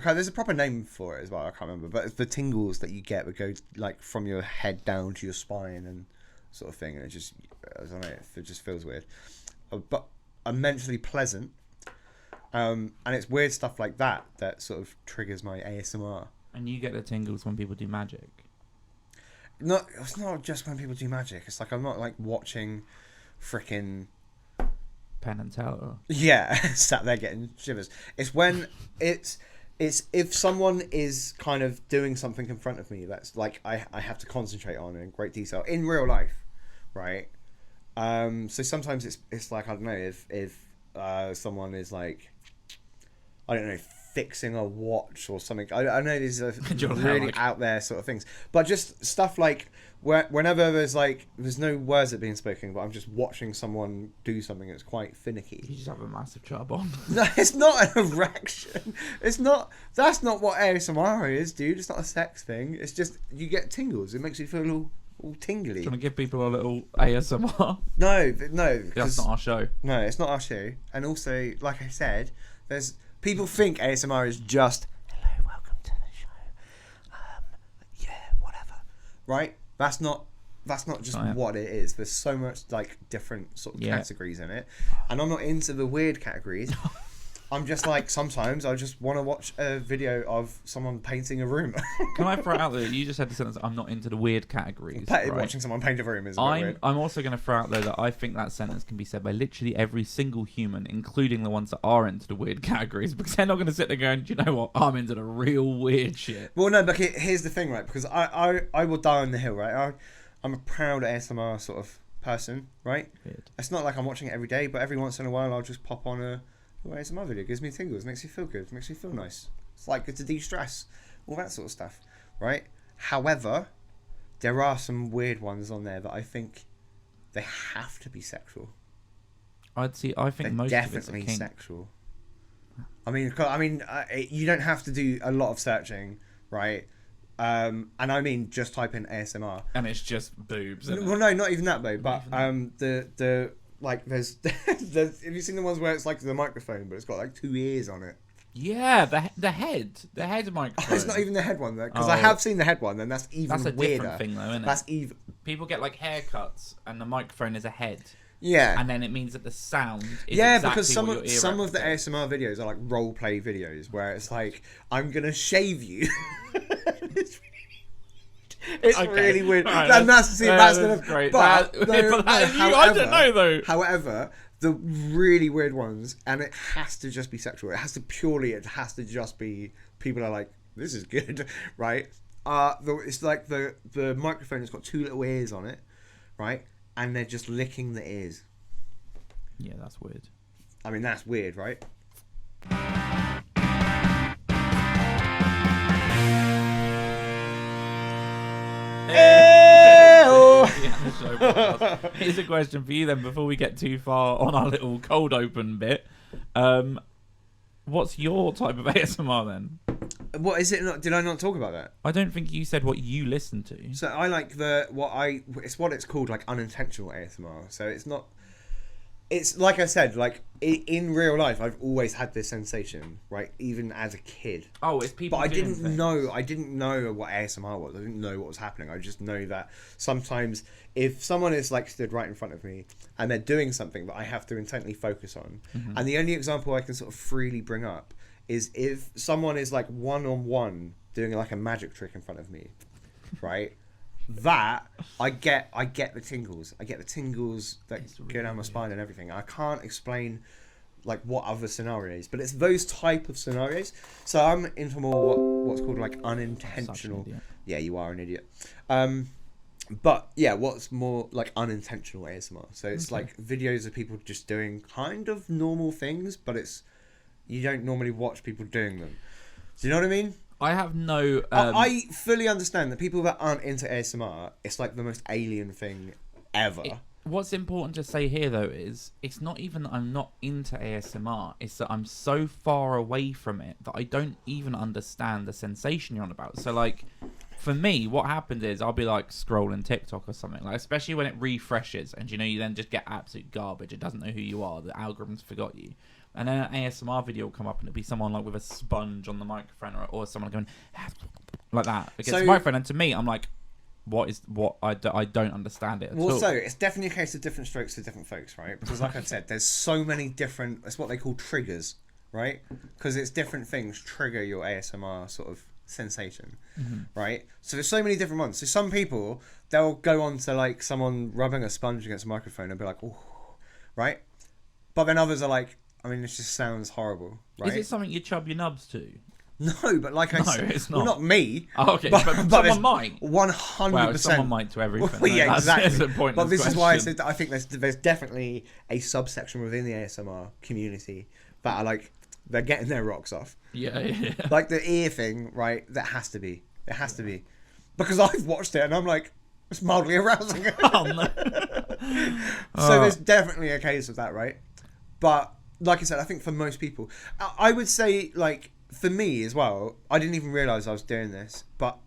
Okay, there's a proper name for it as well. I can't remember, but it's the tingles that you get would go like from your head down to your spine and sort of thing, and it just, I don't know, it just feels weird, but immensely pleasant. And it's weird stuff like that sort of triggers my ASMR. And you get the tingles when people do magic. It's not just when people do magic. It's like I'm not like watching freaking Penn and Teller. Yeah, sat there getting shivers. It's when it's if someone is kind of doing something in front of me that's like I have to concentrate on in great detail in real life, right? So sometimes it's like, I don't know, if someone is like, I don't know, fixing a watch or something. I know these are really out there sort of things, but just stuff like whenever there's no words that are being spoken, but I'm just watching someone do something that's quite finicky. You just have a massive chub on. No, it's not an erection. It's not. That's not what ASMR is, dude. It's not a sex thing. It's just you get tingles. It makes you feel all tingly. Trying to give people a little ASMR. No. That's not our show. No, it's not our show. And also, like I said, there's people think ASMR is just hello, welcome to the show. Yeah, whatever. Right? That's not just what it is. There's so much like different sort of categories in it, and I'm not into the weird categories. I'm just like, sometimes I just want to watch a video of someone painting a room. Can I throw out there? You just said the sentence, I'm not into the weird categories. Right? Watching someone paint a room is a bit weird. I'm also going to throw out there that I think that sentence can be said by literally every single human, including the ones that are into the weird categories, because they're not going to sit there going, do you know what? I'm into the real weird shit. Well, no, but here's the thing, right? Because I will die on the hill, right? I'm a proud ASMR sort of person, right? Weird. It's not like I'm watching it every day, but every once in a while I'll just pop on a ASMR video. It gives me tingles, makes me feel good, makes me feel nice. It's like good to de-stress, all that sort of stuff, right? However, there are some weird ones on there that I think they have to be sexual. I think they're most definitely of it's sexual. I mean, you don't have to do a lot of searching, right? And I mean, just type in ASMR, and it's just boobs. Well, no, not even that though. But the like, there's have you seen the ones where it's like the microphone, but it's got like 2 ears on it? Yeah, the head microphone. It's not even the head one though, because I have seen the head one, and that's even weirder. That's a different thing though, isn't it? That's even. People get like haircuts, and the microphone is a head. Yeah. And then it means that the sound is because some of the ASMR videos are like role play videos where it's like, I'm gonna shave you. It's okay. Really weird. Right, that's great. I don't know though. However, the really weird ones, and it has to just be sexual. It has to just be, people are like, this is good, right? It's like the microphone has got 2 little ears on it, right? And they're just licking the ears. Yeah, that's weird. I mean, that's weird, right? Here's a question for you then, before we get too far on our little cold open bit. What's your type of ASMR then? What is it? Did I not talk about that? I don't think you said what you listen to. So I like it's what it's called, like unintentional ASMR. So it's not. It's like I said, like in real life, I've always had this sensation, right? Even as a kid. Oh, it's people. But I didn't know what ASMR was. I didn't know what was happening. I just know that sometimes if someone is like stood right in front of me and they're doing something that I have to intently focus on, and the only example I can sort of freely bring up is if someone is like one-on-one doing like a magic trick in front of me, right? That I get the tingles. I get the tingles that go down my spine and everything. I can't explain like what other scenarios, but it's those type of scenarios. So I'm into more what's called like unintentional. Yeah, you are an idiot. But yeah, what's more like unintentional ASMR. So it's like videos of people just doing kind of normal things, but you don't normally watch people doing them. Do you know what I mean? I have no... I fully understand that people that aren't into ASMR, it's like the most alien thing ever. What's important to say here, though, is it's not even that I'm not into ASMR. It's that I'm so far away from it that I don't even understand the sensation you're on about. So, like, for me, what happens is I'll be, like, scrolling TikTok or something, like, especially when it refreshes and, you know, you then just get absolute garbage. It doesn't know who you are. The algorithm's forgot you. And then an ASMR video will come up and it'll be someone like with a sponge on the microphone or someone going like that against the microphone. And to me, I'm like, I don't understand it at all. So it's definitely a case of different strokes for different folks, right? Because like I said, there's so many different, it's what they call triggers, right? Because it's different things trigger your ASMR sort of sensation, right? So there's so many different ones. So some people, they'll go on to like someone rubbing a sponge against a microphone and be like, oh, right? But then others are like, I mean, this just sounds horrible, right? Is it something you chub your nubs to? No, but like I said, it's not. Well, not me. Oh, okay, but someone might. 100%. Well, someone might to everything. Well, yeah, exactly. That's the point. But this is why I said that I think there's definitely a subsection within the ASMR community that are like, they're getting their rocks off. Yeah. Like the ear thing, right? That has to be. It has to be. Because I've watched it and I'm like, it's mildly arousing. Oh, no. So there's definitely a case of that, right? But like I said, I think for most people, I would say, like, for me as well, I didn't even realise I was doing this, but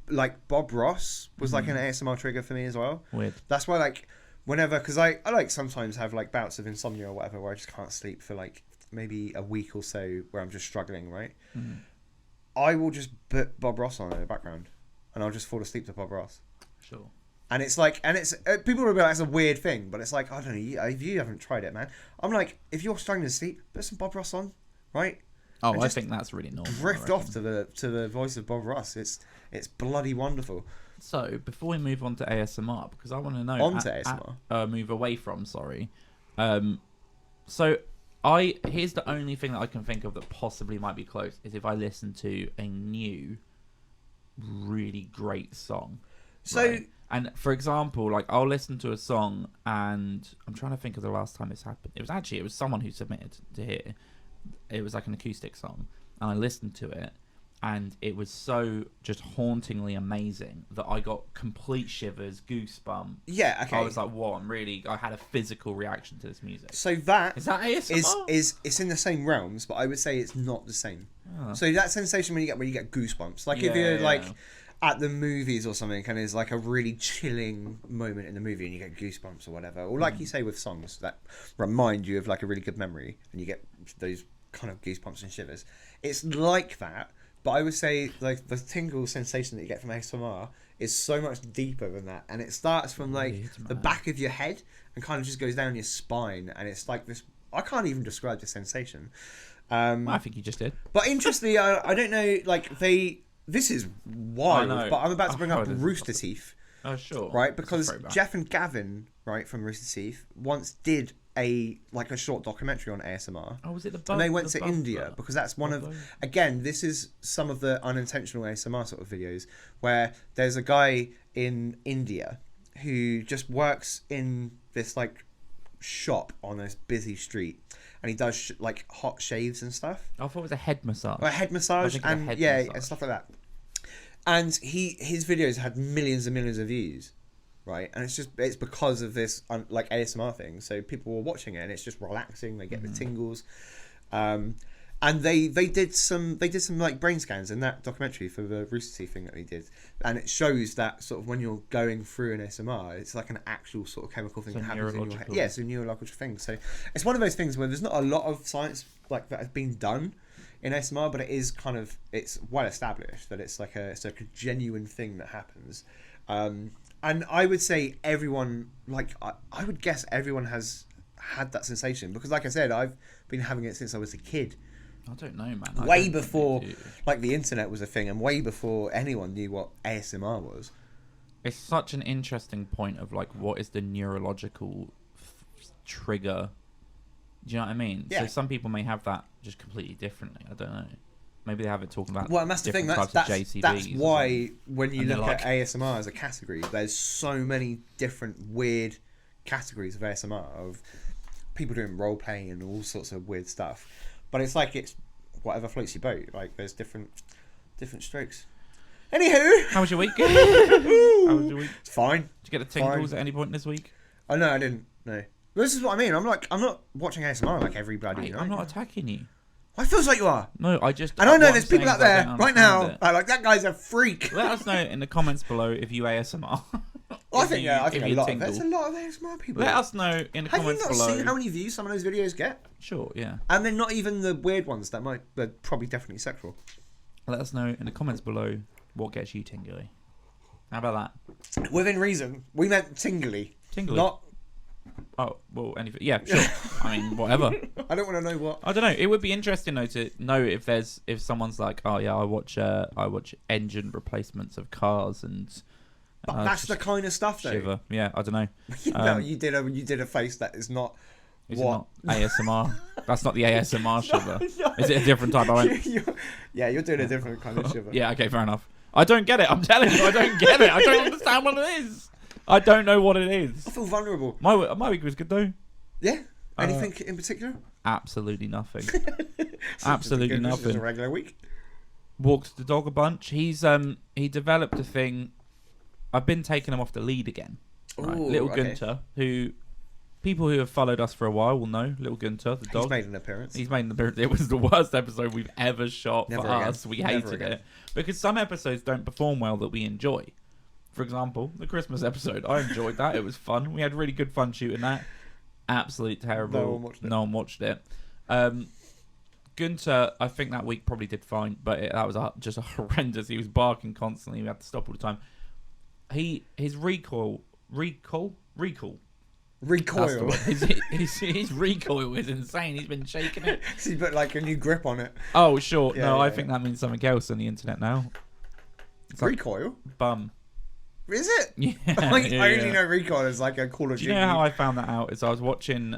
like Bob Ross was like an ASMR trigger for me as well. Weird. That's why, like, whenever, because I like sometimes have like bouts of insomnia or whatever where I just can't sleep for like maybe a week or so where I'm just struggling, right? I will just put Bob Ross on in the background and I'll just fall asleep to Bob Ross. Sure. And it's like, and it's, people will be like, it's a weird thing, but it's like, I don't know, if you haven't tried it, man. I'm like, if you're struggling to sleep, put some Bob Ross on, right? Oh, And I just think that's really normal. drift off to the voice of Bob Ross. It's bloody wonderful. So, before we move on to ASMR, because I want to know... ASMR? Move away from, sorry. Here's the only thing that I can think of that possibly might be close, is if I listen to a new, really great song. So... Right? And, for example, like, I'll listen to a song, and I'm trying to think of the last time this happened. It was someone who submitted to hear. It was like an acoustic song, and I listened to it, and it was so just hauntingly amazing that I got complete shivers, goosebumps. Yeah, okay. I was like, "Whoa!" I had a physical reaction to this music. So that is ASMR? Is it's in the same realms, but I would say it's not the same. Oh. So that sensation when you get goosebumps, like if you're like at the movies or something, and there's like a really chilling moment in the movie, and you get goosebumps or whatever, or like you say with songs that remind you of like a really good memory, and you get those kind of goosebumps and shivers. It's like that, but I would say like the tingle sensation that you get from ASMR is so much deeper than that, and it starts from like the back of your head and kind of just goes down your spine, and it's like this. I can't even describe the sensation. I think you just did. But interestingly, I don't know. Like this is wild, but I'm about to bring up Rooster Teeth. Oh sure. Right, because Jeff and Gavin, right, from Rooster Teeth, once did a short documentary on ASMR. Oh, was it the bug? And they went to India because that's one of, again, this is some of the unintentional ASMR sort of videos where there's a guy in India who just works in this like shop on this busy street, and he does like hot shaves and stuff. I thought it was a head massage. A head massage and and stuff like that. And his videos had millions and millions of views, right? And it's because of this like ASMR thing. So people were watching it, and it's just relaxing. They get the tingles, and they did some like brain scans in that documentary for the Rooster Teeth thing that they did, and it shows that sort of when you're going through an ASMR, it's like an actual sort of chemical thing that happens in your head. Yeah, it's a neurological thing. So it's one of those things where there's not a lot of science like that has been done in ASMR, but it is kind of, it's well established that it's like it's a genuine thing that happens. And I would say everyone, like I would guess everyone has had that sensation, because like I said, I've been having it since I was a kid. I don't know, man. Way before like the internet was a thing, and way before anyone knew what ASMR was. It's such an interesting point of like, what is the neurological trigger? Do you know what I mean? Yeah. So some people may have that just completely differently. I don't know. Maybe they have it talking about that's the thing. That's why when you look at ASMR as a category, there's so many different weird categories of ASMR, of people doing role playing and all sorts of weird stuff. But it's like it's whatever floats your boat. Like there's different strokes. Anywho, how was your week? How was your week? It's fine. Did you get the tingles at any point this week? Oh no, I didn't. No. This is what I mean. I'm not watching ASMR like every bloody night. I'm not attacking you. It feels like you are. No, I just... And I know there's people out there right now like, that guy's a freak. Let us know in the comments below if you ASMR. I think a lot tingle. there's a lot of ASMR people. Let us know in the comments below. Have you not seen how many views some of those videos get? Sure, yeah. And they're not even the weird ones they're probably definitely sexual. Let us know in the comments below what gets you tingly. How about that? Within reason. We meant tingly. Tingly. Not... Oh, well, anything. Yeah, sure. I mean, whatever. I don't want to know what. I don't know. It would be interesting though to know if someone's like, oh yeah, I watch engine replacements of cars and. But that's the kind of stuff though. Shiver. Yeah, I don't know. No, you did a face that is not. Is what? It not ASMR? That's not the ASMR shiver. No. Is it a different type? You're doing a different kind of shiver. Yeah, okay, fair enough. I don't get it. I'm telling you, I don't get it. I don't understand what it is. I don't know what it is. I feel vulnerable. My week was good though. Yeah. Anything in particular? Absolutely nothing. Absolutely nothing. Just a regular week. Walked the dog a bunch. He developed a thing. I've been taking him off the lead again. Right? Ooh, Little okay. Gunter, who people who have followed us for a while will know. Little Gunter, the dog. He's made an appearance. It was the worst episode we've ever shot for us. We hated it because some episodes don't perform well that we enjoy. For example, the Christmas episode. I enjoyed that. It was fun. We had really good fun shooting that. Absolutely terrible. No one watched it. Gunter, I think that week probably did fine, but that was just horrendous. He was barking constantly. We had to stop all the time. His recoil. His recoil is insane. He's been shaking it. So you put like a new grip on it. Oh, sure. Yeah, I think that means something else on the internet now. It's recoil? Like bum. Is it? Yeah. I only know recoil as like a Call of Duty. Do you know how I found that out? Is I was watching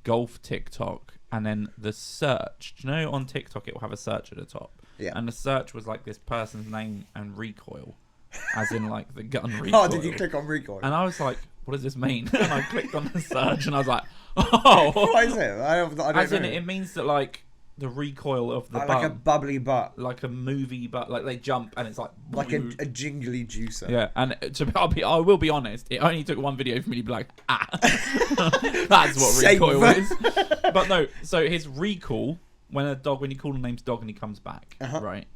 golf TikTok and then the search. Do you know on TikTok it will have a search at the top? Yeah. And the search was like this person's name and recoil. As in like the gun recoil. Oh, did you click on recoil? And I was like, what does this mean? And I clicked on the search and I was like, oh. What is it? I don't know. It means that like the recoil of the like bum, a bubbly butt. like a movie butt, like they jump and it's like a jingly juicer. Yeah, and I will be honest, it only took one video for me to be like, that's what recoil is. But no, so his recall when you call the name's dog and he comes back, right?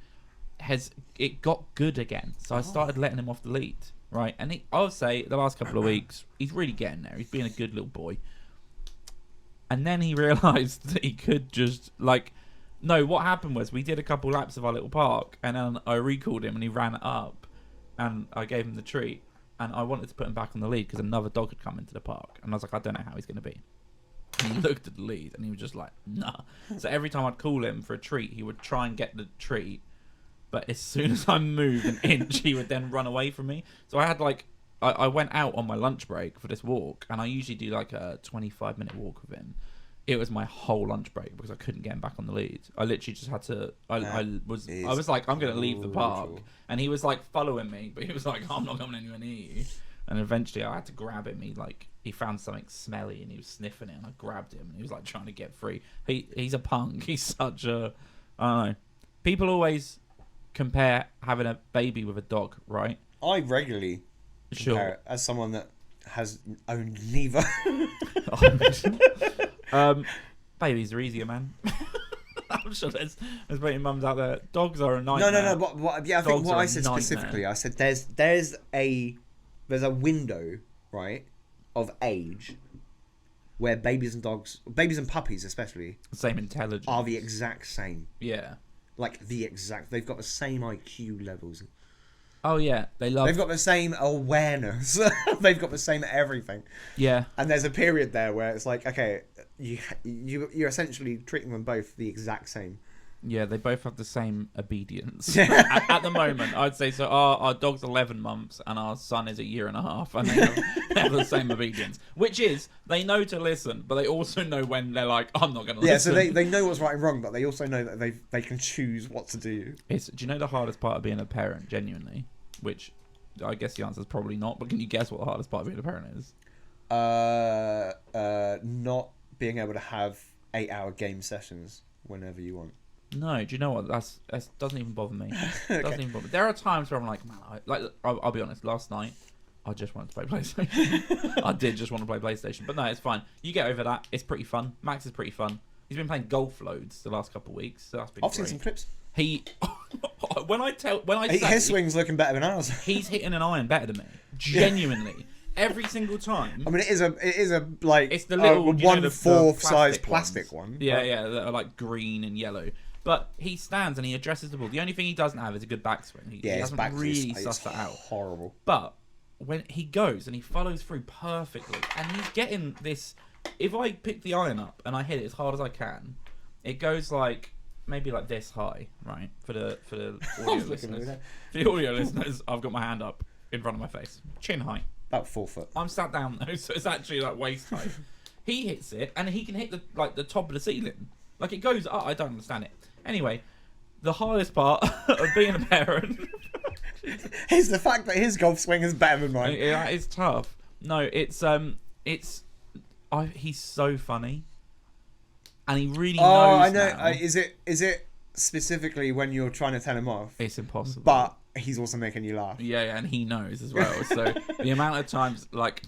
It got good again. So I started letting him off the lead, right? And I'll say the last couple of weeks, he's really getting there. He's being a good little boy. And then he realised that he could just what happened was we did a couple laps of our little park and then I recalled him and he ran it up and I gave him the treat and I wanted to put him back on the lead because another dog had come into the park and I was like, I don't know how he's going to be. And he looked at the lead and he was just like, nah. So every time I'd call him for a treat, he would try and get the treat. But as soon as I moved an inch, he would then run away from me. So I had I went out on my lunch break for this walk, and I usually do like a 25-minute walk with him. It was my whole lunch break because I couldn't get him back on the lead. I literally just had to. I was like, I'm going to leave the park, and he was like following me, but he was like, I'm not coming anywhere near you. And eventually, I had to grab him. He found something smelly, and he was sniffing it, and I grabbed him, and he was like trying to get free. He's a punk. He's such a. I don't know. People always compare having a baby with a dog, right? I regularly compare it as someone that has owned neither. Babies are easier, man. I'm sure there's plenty of mums out there. Dogs are a nightmare. No. I think what I said specifically, I said there's a window, right, of age where babies and puppies especially, same intelligence, are the exact same. Yeah. They've got the same IQ levels. Oh yeah, they've got the same awareness. They've got the same everything. Yeah. And there's a period there where it's like, okay, you're essentially treating them both the exact same. Yeah, they both have the same obedience. at the moment, I'd say so. Our dog's 11 months and our son is a year and a half, and they have the same obedience. Which is, they know to listen, but they also know when they're like, I'm not going to listen. Yeah, so they know what's right and wrong, but they also know that they can choose what to do. Do you know the hardest part of being a parent, genuinely? Which, I guess the answer is probably not, but can you guess what the hardest part of being a parent is? Not being able to have 8-hour game sessions whenever you want. No, do you know what? That doesn't even bother me. Okay. Doesn't even bother me. There are times where I'm like, man, I'll be honest. Last night, I just wanted to play PlayStation. I did just want to play PlayStation, but no, it's fine. You get over that. It's pretty fun. Max is pretty fun. He's been playing golf loads the last couple of weeks, so that's been I've great. seen some clips. His swing's looking better than ours. He's hitting an iron better than me. Genuinely. Every single time. I mean, it is a like it's the little 1/4 size plastic one. Yeah, that are like green and yellow. But he stands and he addresses the ball. The only thing he doesn't have is a good backswing. He hasn't really sussed that out. Horrible. But when he goes and he follows through perfectly, and he's getting this. If I pick the iron up and I hit it as hard as I can, it goes like maybe like this high, right? For the audio listeners. For the audio listeners, I've got my hand up in front of my face, chin high. About 4 foot. I'm sat down though, so it's actually like waist height. He hits it, and he can hit the top of the ceiling. Like it goes up. I don't understand it. Anyway, the hardest part of being a parent is the fact that his golf swing is better than mine. Yeah, it's tough. No, he's so funny, and he really knows. Oh, I know. Now. Is it specifically when you're trying to tell him off? It's impossible. But he's also making you laugh. Yeah, and he knows as well. So the amount of times, like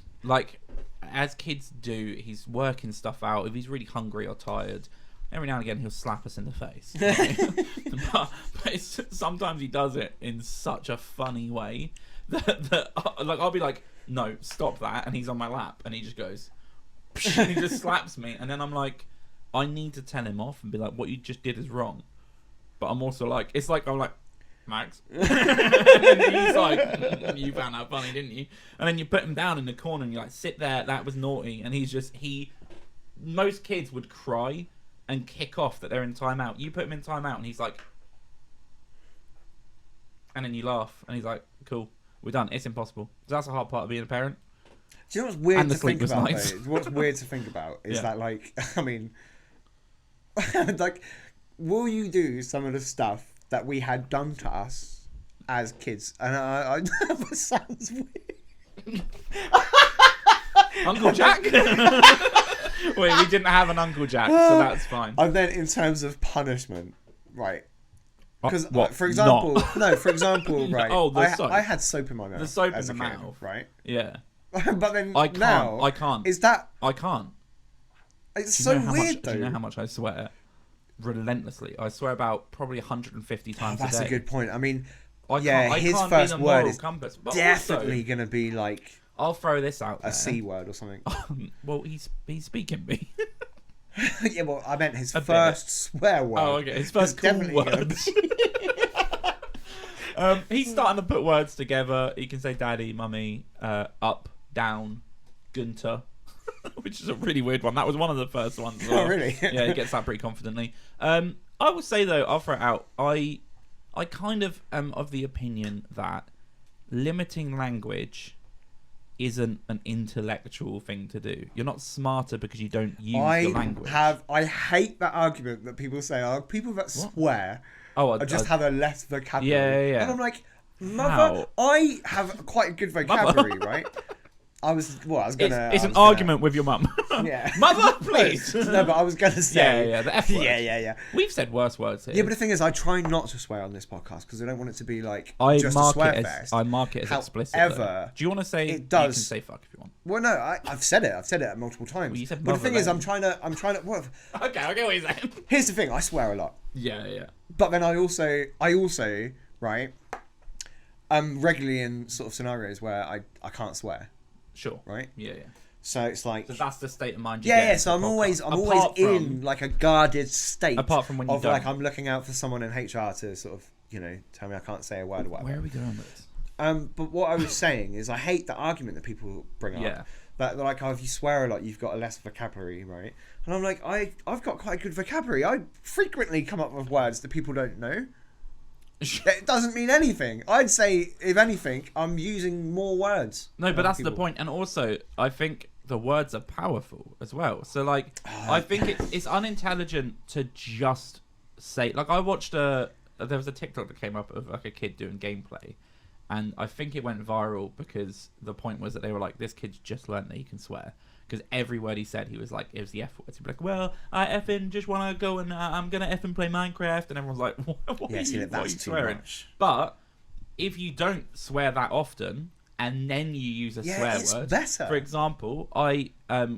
as kids do, he's working stuff out. If he's really hungry or tired, every now and again he'll slap us in the face. Right? but sometimes he does it in such a funny way that like I'll be like, no, stop that, and he's on my lap, and he just goes, and he just slaps me, and then I'm like, I need to tell him off and be like, what you just did is wrong. But I'm also like, it's like I'm like, Max. And he's like, you found that funny, didn't you? And then you put him down in the corner and you're like, sit there, that was naughty. And most kids would cry and kick off that they're in timeout. You put him in timeout and he's like, and then you laugh and he's like, cool, we're done. It's impossible. So that's the hard part of being a parent. Do you know what's weird to think about? What's weird to think about is that, like, I mean, like, will you do some of the stuff that we had done to us as kids? And I know it sounds weird. Uncle Jack? Wait, we didn't have an Uncle Jack, so that's fine. And then in terms of punishment, right? Because, for example, right? Oh, the soap. I had soap in my mouth. The soap in the mouth, right? Yeah. But then I can't. Is that? I can't. It's so weird, though. Do you know how much I swear? Relentlessly. I swear about probably 150 times a day. That's a good point. I mean, his first word is compass, but definitely going to be like... I'll throw this out there. A C word or something. Well, he's speaking me. Yeah, well, I meant his first swear word. Oh, okay. His first cool word. He's starting to put words together. He can say daddy, mummy, up, down, Gunter, which is a really weird one. That was one of the first ones. As well. Oh, really? Yeah, he gets that pretty confidently. I would say, though, I'll throw it out. I kind of am of the opinion that limiting language isn't an intellectual thing to do. You're not smarter because you don't use the language. I hate that argument that people say, people that swear just have a less vocabulary. Yeah. And I'm like, mother, I have quite a good vocabulary, right? It's an argument with your mum. Yeah. Mother, please. No, but I was going to say... Yeah, the F word. Yeah. We've said worse words here. Yeah, but the thing is, I try not to swear on this podcast because I don't want it to be like just a swear fest. I mark it as explicit. However, do you want to say... It does. You can say fuck if you want. Well, no, I've said it. I've said it multiple times. Well, you said but the thing is, then. I'm trying to... What? Okay, I get what you're saying. Here's the thing. I swear a lot. Yeah. But then I also, right, I'm regularly in sort of scenarios where I can't swear. Sure. Right? Yeah. So it's like... So that's the state of mind you get. Yeah, so I'm always in like a guarded state. Apart from when you don't. Like I'm looking out for someone in HR to sort of, tell me I can't say a word or whatever. Where are we going with this? But what I was saying is I hate the argument that people bring up. Yeah. That like, if you swear a lot, you've got a less vocabulary, right? And I'm like, I've got quite a good vocabulary. I frequently come up with words that people don't know. It doesn't mean anything. I'd say, if anything, I'm using more words. No, but that's the point. And also, I think the words are powerful as well. So, like, I think it's unintelligent to just say... Like, I watched there was a TikTok that came up of, like, a kid doing gameplay. And I think it went viral because the point was that they were like, this kid's just learned that he can swear. Because every word he said, he was like, it was the F words. He'd be like, well, I effing just want to go and I'm going to effing play Minecraft. And everyone's like, what are you swearing? Much. But if you don't swear that often and then you use a swear word. Better. For example, I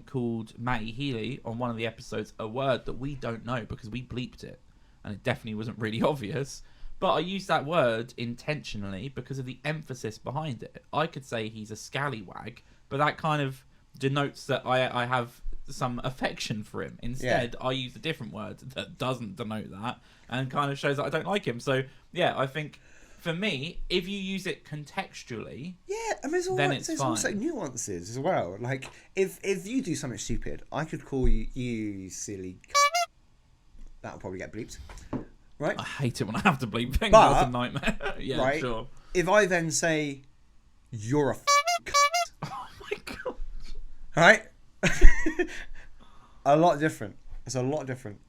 called Matty Healy on one of the episodes a word that we don't know because we bleeped it. And it definitely wasn't really obvious. But I use that word intentionally because of the emphasis behind it. I could say he's a scallywag, but that kind of denotes that I have some affection for him. Instead, I use a different word that doesn't denote that and kind of shows that I don't like him. So, yeah, I think for me, if you use it contextually, then it's fine. Also nuances as well. Like, if you do something stupid, I could call you silly. That'll probably get bleeped. Right? I hate it when I have to bleep things. But, That's a nightmare. Yeah, right, sure. If I then say, you're a Oh my god. right? A lot different. It's a lot different.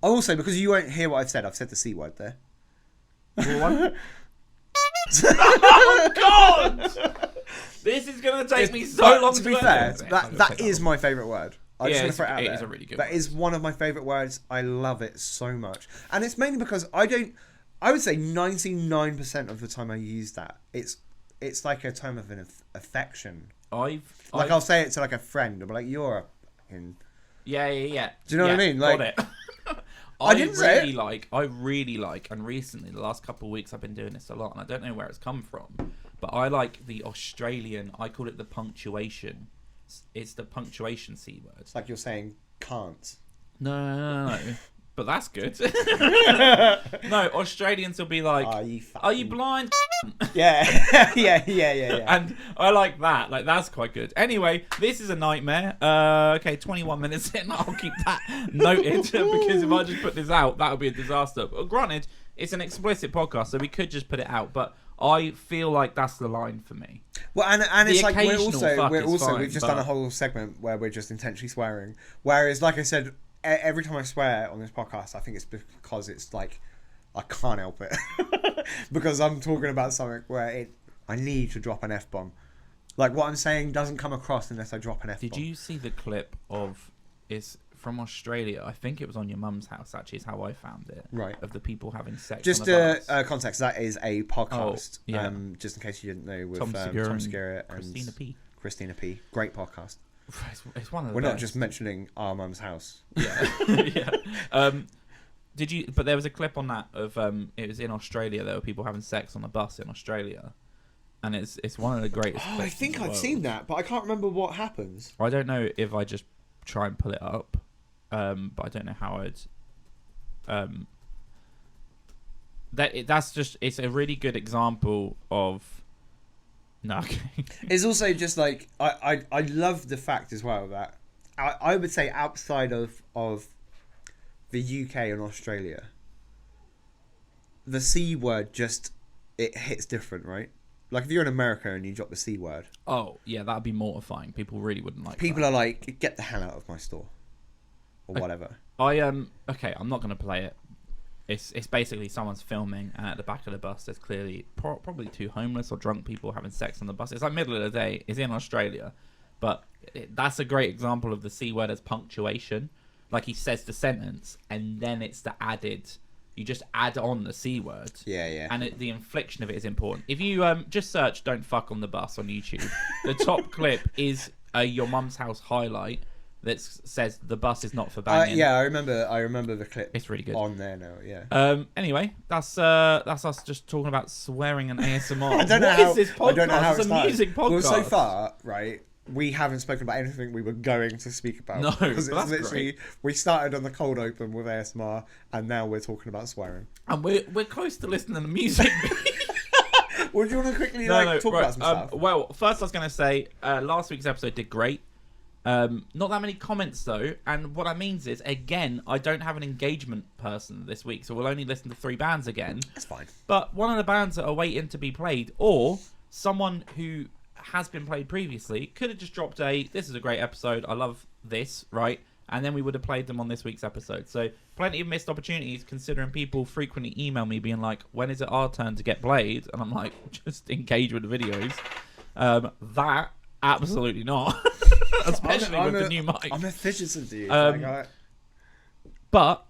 Also, because you won't hear what I've said the C word there. What? Oh god! This is going to take me so long to be fair. That is my favourite word. I just want to throw it out there. It is a really good That word. is one of my favourite words. I love it so much. And it's mainly because I would say 99% of the time I use that, it's like a term of an affection. I'll say it to like a friend. I'll be like, you're a fucking... Yeah. Do you know what I mean? Like, got it. I didn't say it. I really like, and recently, the last couple of weeks, I've been doing this a lot, and I don't know where it's come from, but I like the Australian, I call it the punctuation. It's the punctuation C word. It's like you're saying can't. No. But that's good. No, Australians will be like, are you blind? Yeah. Yeah. And I like that. Like, that's quite good. Anyway, this is a nightmare. Okay, 21 minutes in. I'll keep that noted because if I just put this out, that would be a disaster. But granted, it's an explicit podcast, so we could just put it out. But I feel like that's the line for me. Well, and it's like fine, we've just done a whole segment where we're just intentionally swearing. Whereas, like I said, every time I swear on this podcast, I think it's because it's like I can't help it because I'm talking about something where I need to drop an F-bomb. Like, what I'm saying doesn't come across unless I drop an F-bomb. Did you see the clip of... It's from Australia. I think it was on your mum's house, actually, is how I found it. Right. Of the people having sex just on the bus. Context, that is a podcast. Oh, yeah. Just in case you didn't know, with Tom Segura and Christina P. Great podcast. It's one of the We're best. not just mentioning our mum's house. Yeah. Yeah. Did you... But there was a clip on that of... it was in Australia. There were people having sex on a bus in Australia. And it's one of the greatest... Oh, I think I've seen that, but I can't remember what happens. I don't know if I just try and pull it up. But I don't know how I'd... That's just... It's a really good example of... No, okay. It's also just like... I love the fact as well that... I would say outside of the UK and Australia, the C word just... It hits different, right? Like, if you're in America and you drop the C word... Oh, yeah, that'd be mortifying. People really wouldn't like People that. are like, get the hell out of my store. Or whatever. Okay, I'm not going to play it. It's basically someone's filming, and at the back of the bus, there's clearly probably two homeless or drunk people having sex on the bus. It's like middle of the day. It's in Australia. But that's a great example of the C word as punctuation. Like, he says the sentence, and then it's the added... You just add on the C word. Yeah. And the inflection of it is important. If you just search "Don't fuck on the bus" on YouTube, the top clip is your mum's house highlight that says the bus is not for banging. Yeah, I remember the clip. It's really good. On there now, yeah. Anyway, that's us just talking about swearing and ASMR. I don't know What is this podcast? I don't know how it's a music podcast. Well, so far, right, we haven't spoken about anything we were going to speak about. No, because but it's that's literally great. We started on the cold open with ASMR, and now we're talking about swearing. And we're close to listening to music. Well, do you want to quickly talk about some stuff? Well, first I was going to say last week's episode did great. Not that many comments though, and what that means is, again, I don't have an engagement person this week, so we'll only listen to 3 bands again. That's fine. But one of the bands that are waiting to be played, or someone who has been played previously, could have just dropped this is a great episode, I love this, right? And then we would have played them on this week's episode. So plenty of missed opportunities, considering people frequently email me being like, when is it our turn to get played? And I'm like, just engage with the videos. That, absolutely not. Especially with the new mic. I'm a fidgeting to you. But,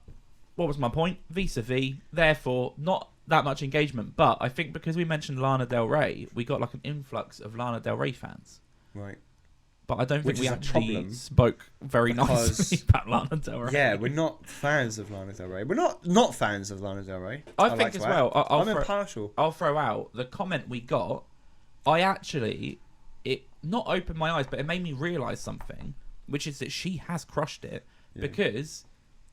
what was my point? Vis-a-vis, therefore, not that much engagement. But I think because we mentioned Lana Del Rey, we got like an influx of Lana Del Rey fans. Right. but I don't think Which we is a actually problem, spoke very because- nicely about Lana Del Rey. Yeah, we're not fans of Lana Del Rey. We're not fans of Lana Del Rey. I like think to as add. well. I'm impartial. I'll throw out the comment we got. It not opened my eyes, but it made me realise something, which is that she has crushed it, because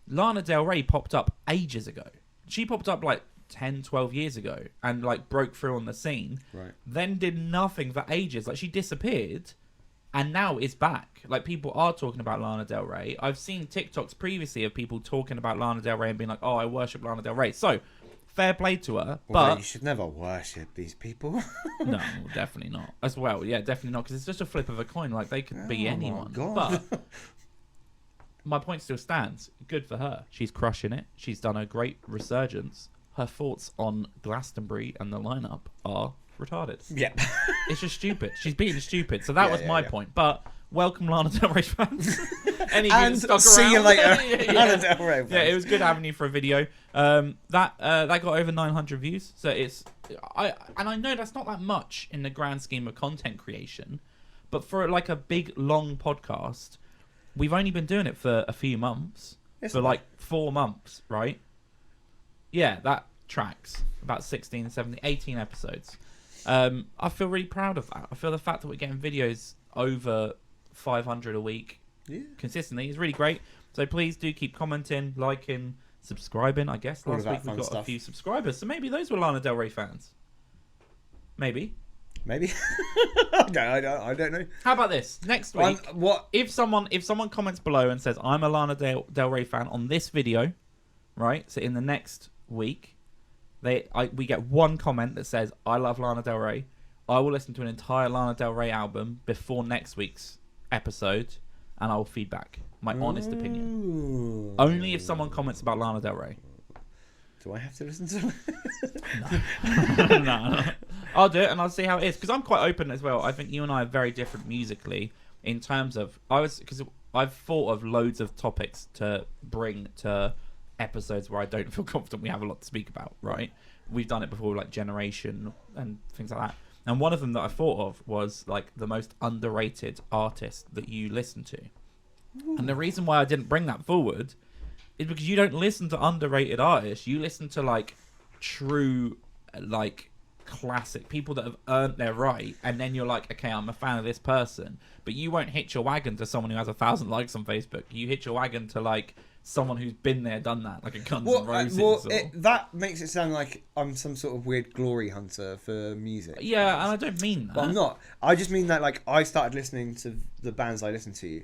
Lana Del Rey popped up ages ago. She popped up like 10, 12 years ago and like broke through on the scene. Right. Then did nothing for ages. Like she disappeared and now is back. Like people are talking about Lana Del Rey. I've seen TikToks previously of people talking about Lana Del Rey and being like, oh, I worship Lana Del Rey. So fair play to her, Although but you should never worship these people. no, definitely not. As well, yeah, definitely not, because it's just a flip of a coin. Like they could be anyone. God. But my point still stands. Good for her. She's crushing it. She's done a great resurgence. Her thoughts on Glastonbury and the lineup are retarded. Yeah. It's just stupid. She's being stupid. So that was my point. But welcome, Lana Del Rey fans. Any of you that stuck see around. you later, yeah. Lana Del Rey. Yeah, it was good having you for a video. That got over 900 views. So I know that's not that much in the grand scheme of content creation, but for like a big long podcast, we've only been doing it for a few months. For like 4 months, right? Yeah, that tracks. About 16, 17, 18 episodes. I feel really proud of that. I feel the fact that we're getting videos over 500 a week consistently is really great. So please do keep commenting, liking, subscribing. I guess last week we got a few subscribers, so maybe those were Lana Del Rey fans. Maybe. I don't know. How about this? Next week, if someone comments below and says I'm a Lana Del Rey fan on this video, right? So in the next week, we get one comment that says I love Lana Del Rey. I will listen to an entire Lana Del Rey album before next week's episode, and I will feedback my honest opinion. Only if someone comments about Lana Del Rey. Do I have to listen to it? No. I'll do it and I'll see how it is, because I'm quite open as well. I think you and I are very different musically in terms of because I've thought of loads of topics to bring to episodes where I don't feel confident we have a lot to speak about, right? We've done it before, like generation and things like that. And one of them that I thought of was like the most underrated artist that you listen to. Ooh. And the reason why I didn't bring that forward is because you don't listen to underrated artists. You listen to like true, like classic people that have earned their right. And then you're like, okay, I'm a fan of this person. But you won't hitch your wagon to someone who has 1,000 likes on Facebook. You hitch your wagon to like someone who's been there, done that, like a Guns N' Roses. That makes it sound like I'm some sort of weird glory hunter for music. Yeah, and I don't mean that. But I'm not. I just mean that like I started listening to the bands I listened to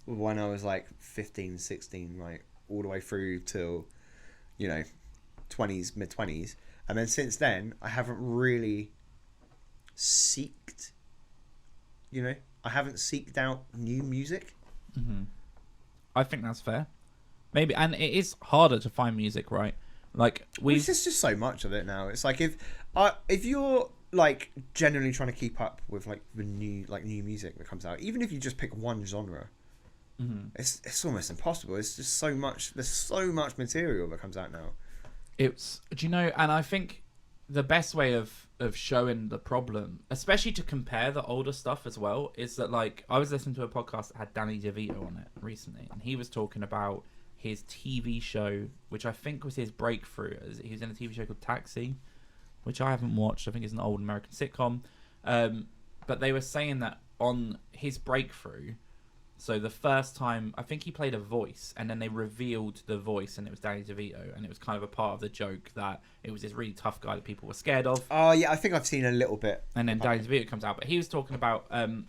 when I was like 15, 16, like all the way through till, 20s, mid-20s. And then since then, I haven't really seeked, I haven't seeked out new music. Mm-hmm. I think that's fair. Maybe, and it is harder to find music, right? Like there's just so much of it now. It's like if you're like genuinely trying to keep up with like the new music that comes out, even if you just pick one genre, it's almost impossible. It's just so much. There's so much material that comes out now. And I think the best way of showing the problem, especially to compare the older stuff as well, is that like I was listening to a podcast that had Danny DeVito on it recently, and he was talking about his TV show, which I think was his breakthrough. He was in a TV show called Taxi, which I haven't watched. I think it's an old American sitcom. But they were saying that on his breakthrough, so the first time, I think he played a voice, and then they revealed the voice, and it was Danny DeVito, and it was kind of a part of the joke that it was this really tough guy that people were scared of. Oh, yeah, I think I've seen a little bit. And then Danny DeVito comes out, but he was talking about the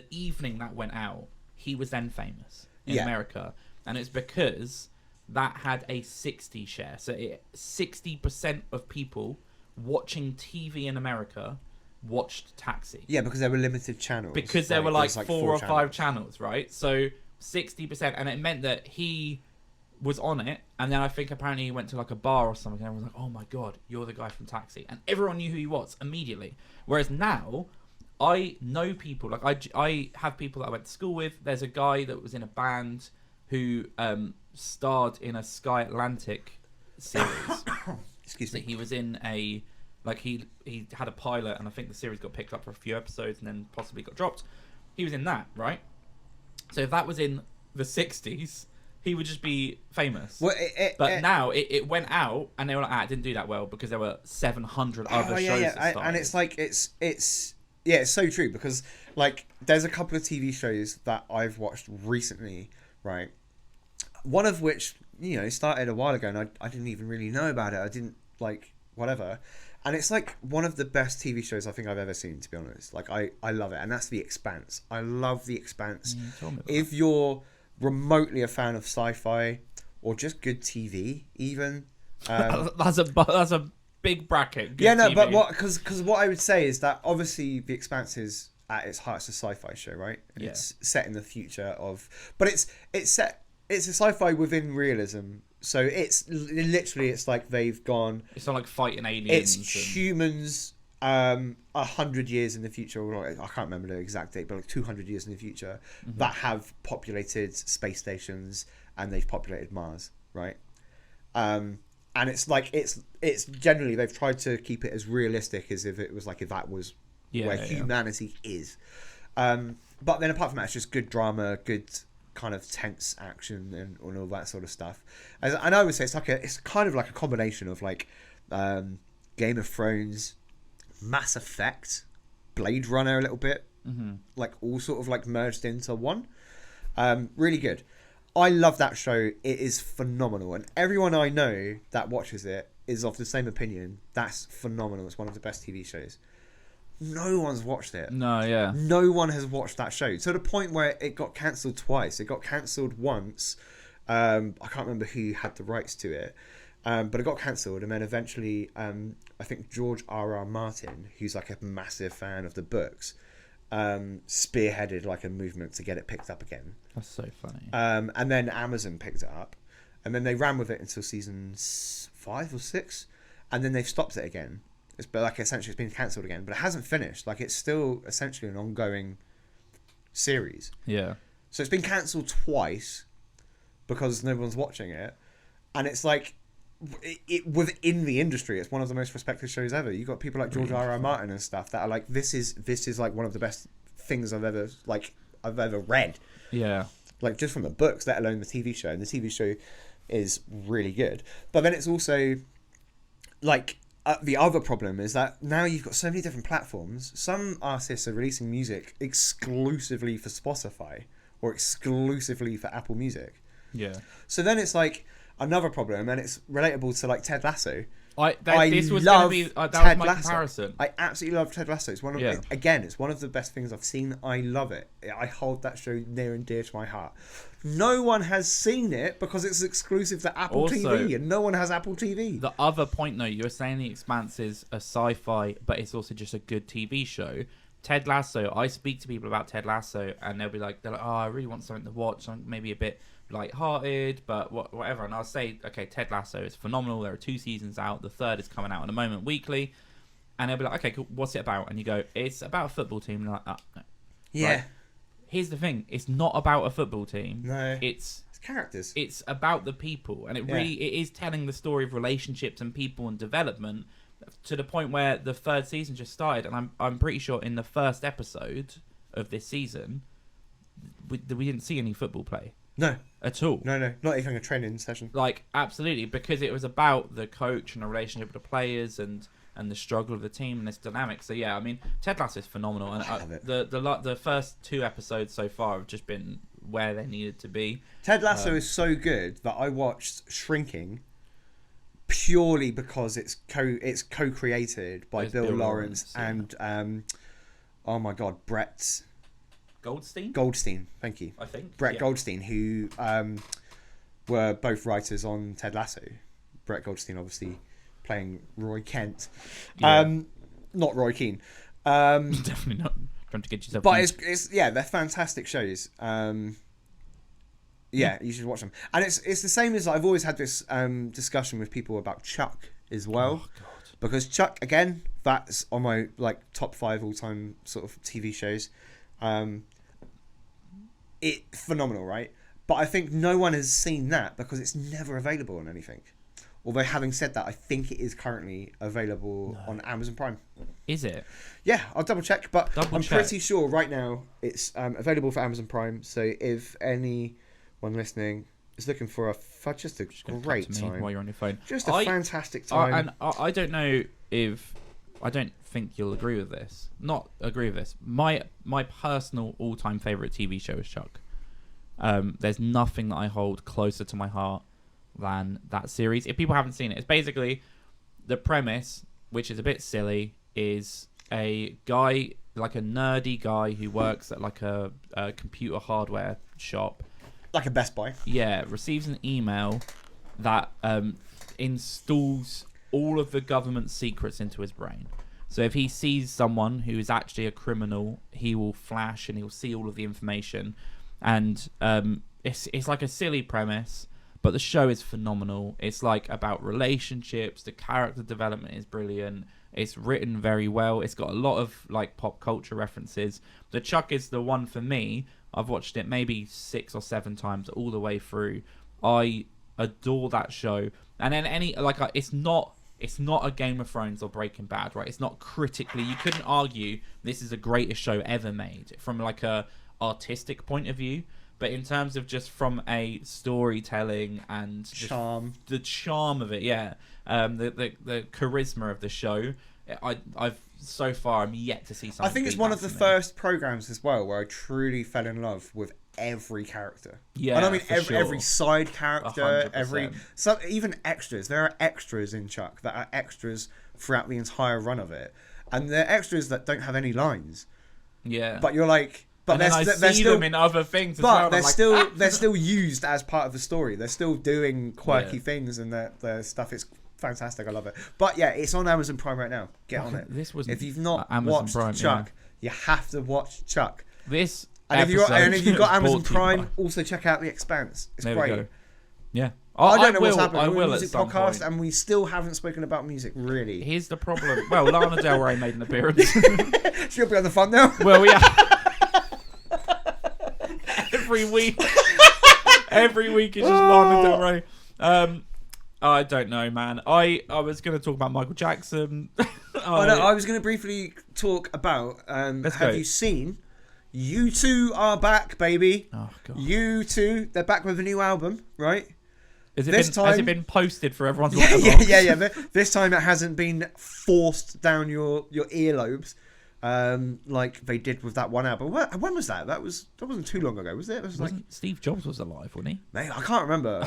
evening that went out, he was then famous in America, and it's because that had a 60 share. So 60% of people watching TV in America watched Taxi. Yeah, because there were limited channels. Because there were like 4 or 5 channels, right? So 60%, and it meant that he was on it, and then I think apparently he went to like a bar or something, and everyone was like, oh my god, you're the guy from Taxi. And everyone knew who he was immediately. Whereas now, I know people, like I have people that I went to school with. There's a guy that was in a band who starred in a Sky Atlantic series. Excuse me. He was in a Like he had a pilot, and I think the series got picked up for a few episodes and then possibly got dropped. He was in that, right? So if that was in the 60s, he would just be famous. Well, now it went out, and they were like, it didn't do that well because there were 700 other shows that started. And it's like it's so true, because like there's a couple of TV shows that I've watched recently, right? One of which, started a while ago, and I didn't even really know about it. I didn't like whatever. And it's like one of the best TV shows I think I've ever seen, to be honest. Like I love it, and that's The Expanse. I love The Expanse. If you're remotely a fan of sci-fi or just good TV, even that's a big bracket. Good TV. But because what I would say is that obviously The Expanse is at its heart, it's a sci-fi show, right? And it's set in the future but it's a sci-fi within realism. So it's like they've gone. It's not like fighting aliens. It's humans 100 years in the future, or I can't remember the exact date, but like 200 years in the future, that have populated space stations, and they've populated Mars, right? And it's like it's generally they've tried to keep it as realistic as if that was where humanity is. But then apart from that, it's just good drama, good kind of tense action and all that sort of stuff. And I would say it's kind of like a combination of like Game of Thrones, Mass Effect, Blade Runner a little bit, like all sort of like merged into one. Really good. I love that show. It is phenomenal, and everyone I know that watches it is of the same opinion. That's phenomenal. It's one of the best TV shows. No one's watched it. No one has watched that show, to the point where it got cancelled twice. It got cancelled once. I can't remember who had the rights to it, but it got cancelled, and then eventually I think George R.R. Martin, who's like a massive fan of the books, spearheaded like a movement to get it picked up again. That's so funny. And then Amazon picked it up, and then they ran with it until season 5 or 6, and then they've stopped it again. But like essentially it's been cancelled again, but it hasn't finished. Like it's still essentially an ongoing series. Yeah. So it's been cancelled twice because no one's watching it, and it's like it within the industry, it's one of the most respected shows ever. You got people like George R.R. Martin and stuff that are like, this is like one of the best things I've ever read. Yeah. Like just from the books, let alone the TV show, and the TV show is really good. But then it's also like. The other problem is that now you've got so many different platforms. Some artists are releasing music exclusively for Spotify or exclusively for Apple Music. Yeah. So then it's like another problem, and it's relatable to like Ted Lasso. This was going to be that was my comparison. I absolutely love Ted Lasso. It's one of it's one of the best things I've seen. I love it. I hold that show near and dear to my heart. No one has seen it because it's exclusive to Apple TV, and no one has Apple TV. The other point, though, you were saying The Expanse is a sci-fi, but it's also just a good TV show. Ted Lasso, I speak to people about Ted Lasso, and they'll be like, oh, I really want something to watch, something maybe a bit light-hearted, but whatever. And I'll say, okay, Ted Lasso is phenomenal. There are 2 seasons out. The 3rd is coming out in a moment weekly. And they'll be like, okay, cool, what's it about? And you go, it's about a football team. And they're like, oh, no. Yeah. Right? Here's the thing. It's not about a football team. No. It's characters. It's about the people. And it is telling the story of relationships and people and development, to the point where the 3rd season just started. And I'm pretty sure in the first episode of this season, we didn't see any football play. No. At all. No. Not even a training session. Like, absolutely. Because it was about the coach and the relationship with the players and the struggle of the team and this dynamic. So, yeah, I mean, Ted Lasso is phenomenal. And the first 2 episodes so far have just been where they needed to be. Ted Lasso is so good that I watched Shrinking purely because it's co-created by Bill Lawrence and, oh my God, Brett... Goldstein, thank you. I think. Brett Goldstein, who were both writers on Ted Lasso. Brett Goldstein, obviously, playing Roy Kent. Not Roy Keane. Definitely not. Trying to get yourself... But it's they're fantastic shows. You should watch them. And it's the same as I've always had this discussion with people about Chuck as well. Oh, God. Because Chuck, again, that's on my top 5 all-time sort of TV shows. It's phenomenal, right? But I think no one has seen that because it's never available on anything. Although having said that, I think it is currently available on Amazon Prime. Is it? Yeah, I'll double check, but I'm check. pretty sure right now it's available for Amazon Prime. So if anyone listening is looking for just a great time while you're on your phone, just a fantastic time. And I don't know if I don't think you'll agree with this. Not agree with this. My personal all-time favorite TV show is Chuck. There's nothing that I hold closer to my heart than that series. If people haven't seen it, it's basically the premise, which is a bit silly, is a guy, like a nerdy guy who works at like a computer hardware shop, like a Best Buy. Yeah, receives an email that installs all of the government secrets into his brain. So if he sees someone who is actually a criminal, he will flash and he'll see all of the information. And it's like a silly premise, but the show is phenomenal. It's like about relationships. The character development is brilliant. It's written very well. It's got a lot of like pop culture references. The Chuck is the one for me. I've watched it maybe 6 or 7 times all the way through. I adore that show. And then it's not a Game of Thrones or Breaking Bad, right? It's not critically. You couldn't argue this is the greatest show ever made from like a artistic point of view. But in terms of just from a storytelling and the charm of it, yeah, the charisma of the show, I'm yet to see something. I think it's one of the first programs as well where I truly fell in love with every character. Yeah, and I mean sure. every side character, 100%. Even extras. There are extras in Chuck that are extras throughout the entire run of it, and they're extras that don't have any lines. Yeah, but you're like. But they're still them in other things as well. But they're still used as part of the story. They're still doing quirky things, and their stuff is fantastic. I love it. But yeah, it's on Amazon Prime right now. Get on it. If you've not watched Prime, Chuck, you have to watch Chuck. If you've got Amazon Prime, also check out The Expanse. It's great. Yeah. I don't know what's happening. I will We're a music at some podcast, point. and we still haven't spoken about music, really. Here's the problem. Well, Lana Del Rey made an appearance. She'll be on the fun now. Well, yeah. Every week is just Lana Del Rey. I don't know, man. I was going to talk about Michael Jackson. I was going to briefly talk about. Have you seen? U2 are back, baby. Oh god. U2, they're back with a new album, right? Has it been posted for everyone's? Yeah. This time it hasn't been forced down your earlobes. Like they did with that one album. When was that? That wasn't too long ago, was it? It was like Steve Jobs was alive, wasn't he? Mate, I can't remember.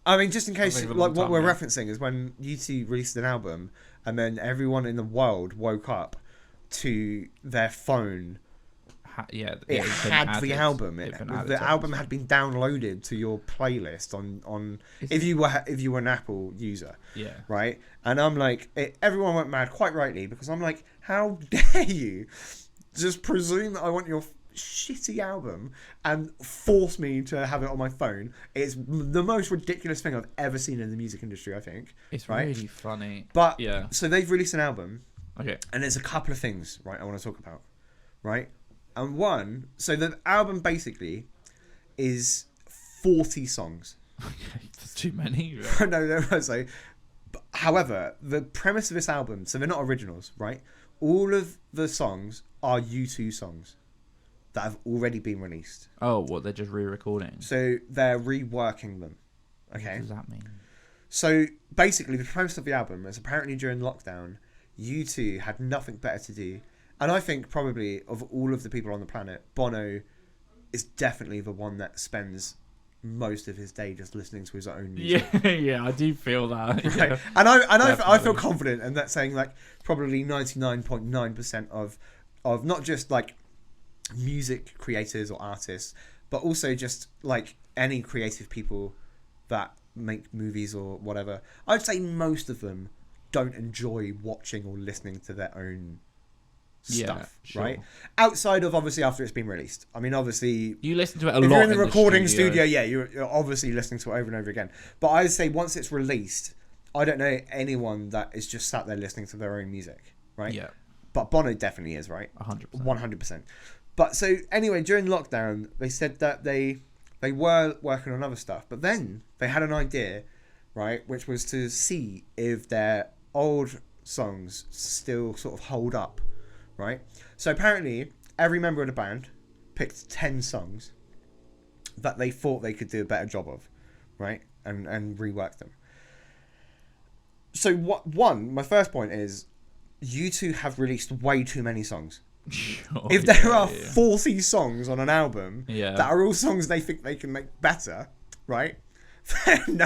I mean, just in case, like what we're referencing is when U2 released an album, and then everyone in the world woke up to their phone. It had the album. The album had been downloaded to your playlist on if you were an Apple user. Yeah. Right. And I'm like, everyone went mad, quite rightly, because I'm like, how dare you just presume that I want your shitty album and force me to have it on my phone? It's the most ridiculous thing I've ever seen in the music industry, I think. It's really funny. But yeah. So they've released an album. Okay. And there's a couple of things, right, I want to talk about. Right? And so the album basically is 40 songs. Okay, that's too many. No. However, the premise of this album, so they're not originals, right? All of the songs are U2 songs that have already been released. Oh, what, they're just re-recording? So they're reworking them. Okay. What does that mean? So basically, the premise of the album is apparently during lockdown, U2 had nothing better to do. And I think probably of all of the people on the planet, Bono is definitely the one that spends most of his day just listening to his own music. Yeah, I do feel that. Right. Yeah. And I feel confident in that, saying like probably 99.9% of not just like music creators or artists, but also just like any creative people that make movies or whatever. I'd say most of them don't enjoy watching or listening to their own stuff, sure. Right? Outside of obviously after it's been released. I mean, obviously you listen to it a lot. If you're in the recording studio, yeah, you're obviously listening to it over and over again. But I'd say once it's released, I don't know anyone that is just sat there listening to their own music, right? Yeah. But Bono definitely is, right? 100%. But so anyway, during lockdown, they said that they were working on other stuff, but then they had an idea right? Which was to see if their old songs still sort of hold up, right? So apparently, every member of the band picked 10 songs that they thought they could do a better job of, right? And rework them. So my first point is, U2 have released way too many songs. Sure, If there are 40 songs on an album Yeah. that are all songs they think they can make better, right? Then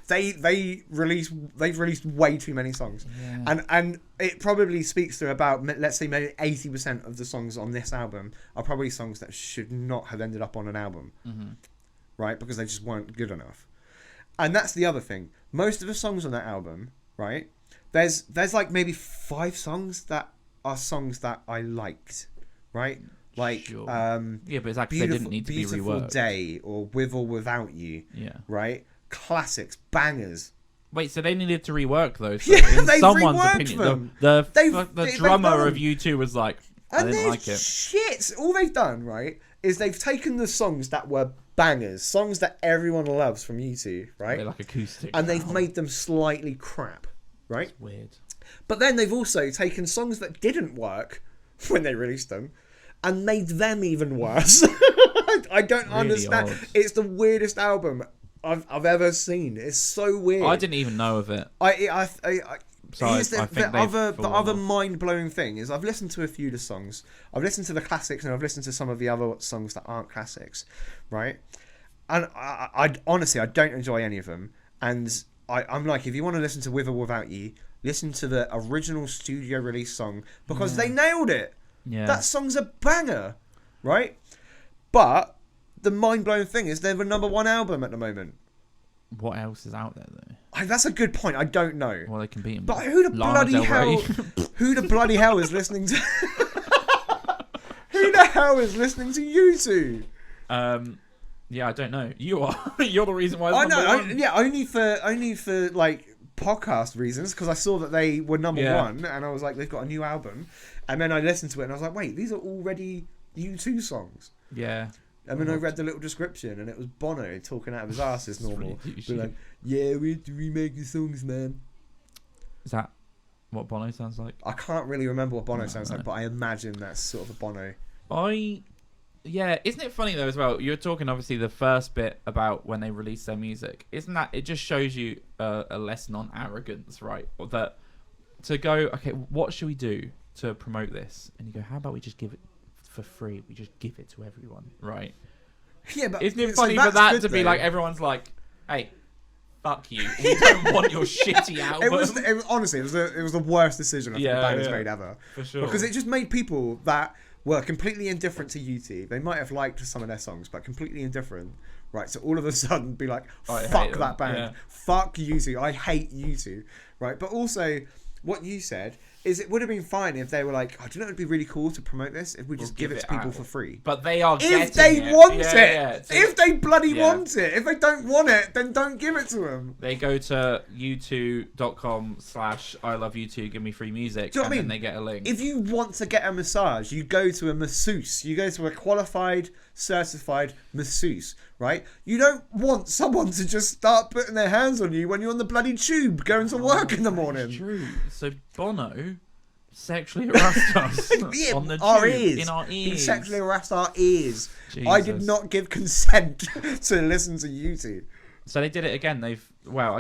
they've released way too many songs, and it probably speaks to about, let's say, maybe 80% of the songs on this album are probably songs that should not have ended up on an album, right? Because they just weren't good enough. And that's the other thing. Most of the songs on that album, right? There's like maybe 5 songs that are songs that I liked, right? Like, Sure. Yeah, but it's like they didn't need to be Beautiful reworked. Day or With or Without You, Yeah. right? Classics, bangers. Wait, so they needed to rework those? Yeah, in they've someone's reworked opinion, them. the They've drummer done of them. U2 was like, I And didn't they're like it. shit. All they've done, right, is they've taken the songs that were bangers, songs that everyone loves from U2, right? They're like acoustic. And they've now. made them slightly crap, right? It's weird. But then they've also taken songs that didn't work when they released them and made them even worse. I don't Really understand. odd. It's the weirdest album I've ever seen. It's so weird. I didn't even know of it. So here's I think they've the fallen other off. mind-blowing thing is, I've listened to a few of the songs. I've listened to the classics and I've listened to some of the other songs that aren't classics, right? And I honestly, I don't enjoy any of them. And I'm like, if you want to listen to With or Without You, listen to the original studio release song, because they nailed it. Yeah. That song's a banger, right? But the mind-blowing thing is they're the #1 album at the moment. What else is out there though? That's a good point. I don't know. What are they competing But with? who the Lana bloody Del hell? Rey? Who the bloody hell is listening to? Who the hell is listening to U2? Yeah, I don't know. You are. You're the reason why. It's I number know. one. Only for like podcast reasons, because I saw that they were #1 and I was like, they've got a new album, and then I listened to it and I was like, wait, these are already U2 songs. Yeah. And then I read the little description and it was Bono talking out of his ass as normal. really Being like, yeah, we have to remake the songs, man. Is that what Bono sounds like? I can't really remember what Bono sounds like, but I imagine that's sort of a Bono. Yeah, isn't it funny though as well? You were talking obviously the first bit about when they release their music. Isn't that, it just shows you a lesson on arrogance, right? Or that to go, okay, what should we do to promote this? And you go, how about we just give it for free? We just give it to everyone, right? Yeah, but Isn't it so funny for that's that good, to be though. like, everyone's like, hey, fuck you. We don't want your shitty album. It was honestly, it was the worst decision I think the band has made ever. For sure. Because it just made people that were completely indifferent to U2. They might have liked some of their songs, but completely indifferent. Right, so all of a sudden be like, I fuck hate them. that band. Yeah. Fuck U2. I hate U2. Right, but also, what you said is it would have been fine if they were like, oh, do you know it would be really cool to promote this if we just give it to people out. for free? But they are If they getting want it. it. Yeah. So If they bloody want it. If they don't want it, then don't give it to them. they go to u2.com/I love U2, give me free music, Do you know what I and mean? then they get a link. If you want to get a massage, you go to a masseuse. You go to a qualified, certified masseuse, right? You don't want someone to just start putting their hands on you when you're on the bloody tube going to work in the morning. It's true. So Bono sexually harassed us Yeah, on the our tube, ears. in our He ears. sexually harassed our ears. I did Jesus. not give consent to listen to U2. So they did it again. I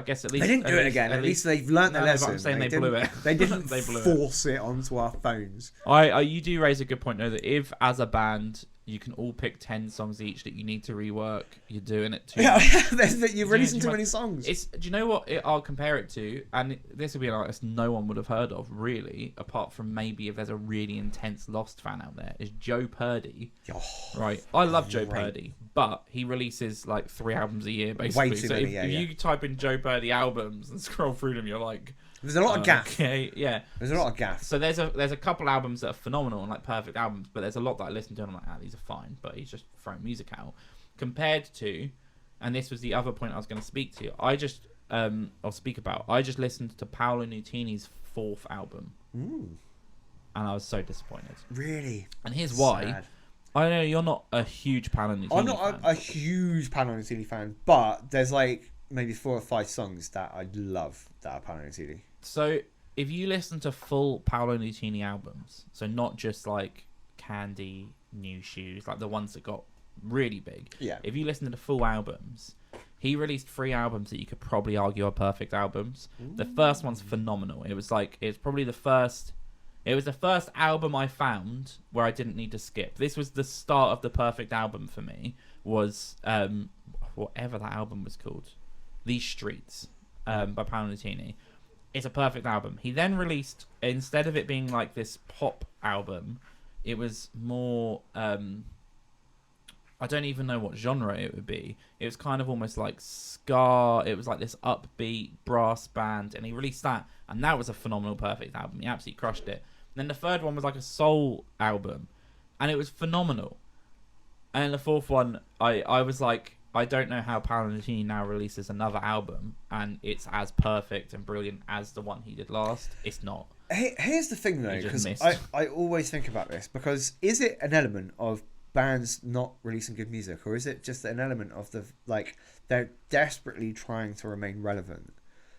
guess at least They didn't do it again. At least they've learnt their No, but lesson. I'm saying they didn't- blew it. They didn't They blew it. force it onto our phones. You do raise a good point though, that if as a band you can all pick 10 songs each that you need to rework, you're doing it too Yeah, much. you're releasing too many songs. Do you know what I'll compare it to? And this will be an artist no one would have heard of, really, apart from maybe if there's a really intense Lost fan out there, is Joe Purdy. Oh, Right. I love Joe great. Purdy, but he releases like 3 albums a year, basically. Way too so many, if you type in Joe Purdy albums and scroll through them, you're like... There's a lot of gaff. Okay, yeah. There's a lot of gaff. So there's a couple albums that are phenomenal and like perfect albums, but there's a lot that I listen to and I'm like, these are fine, but he's just throwing music out. Compared to, and this was the other point I was going to speak to, I just listened to Paolo Nutini's 4th album. Ooh, And I was so disappointed. really? And here's why. Sad. I know you're not a huge Paolo Nutini I'm not fan. a huge Paolo Nutini fan, but there's like maybe 4 or 5 songs that I love that are Paolo Nutini. So if you listen to full Paolo Nutini albums, so not just like Candy, New Shoes, like the ones that got really big. Yeah. If you listen to the full albums, he released 3 albums that you could probably argue are perfect albums. Ooh. The first one's phenomenal. It was probably the first album I found where I didn't need to skip. This was the start of the perfect album for me, was whatever that album was called. These Streets by Paolo Nutini. It's a perfect album. He then released, instead of it being like this pop album, it was more, I don't even know what genre it would be. It was kind of almost like ska. It was like this upbeat brass band, and he released that, and that was a phenomenal perfect album. He absolutely crushed it. And then the third one was like a soul album, and it was phenomenal. And the fourth one, I was like, I don't know how Paolo Nutini now releases another album and it's as perfect and brilliant as the one he did last. It's not. Here's the thing though, because I always think about this, because is it an element of bands not releasing good music, or is it just an element of they're desperately trying to remain relevant,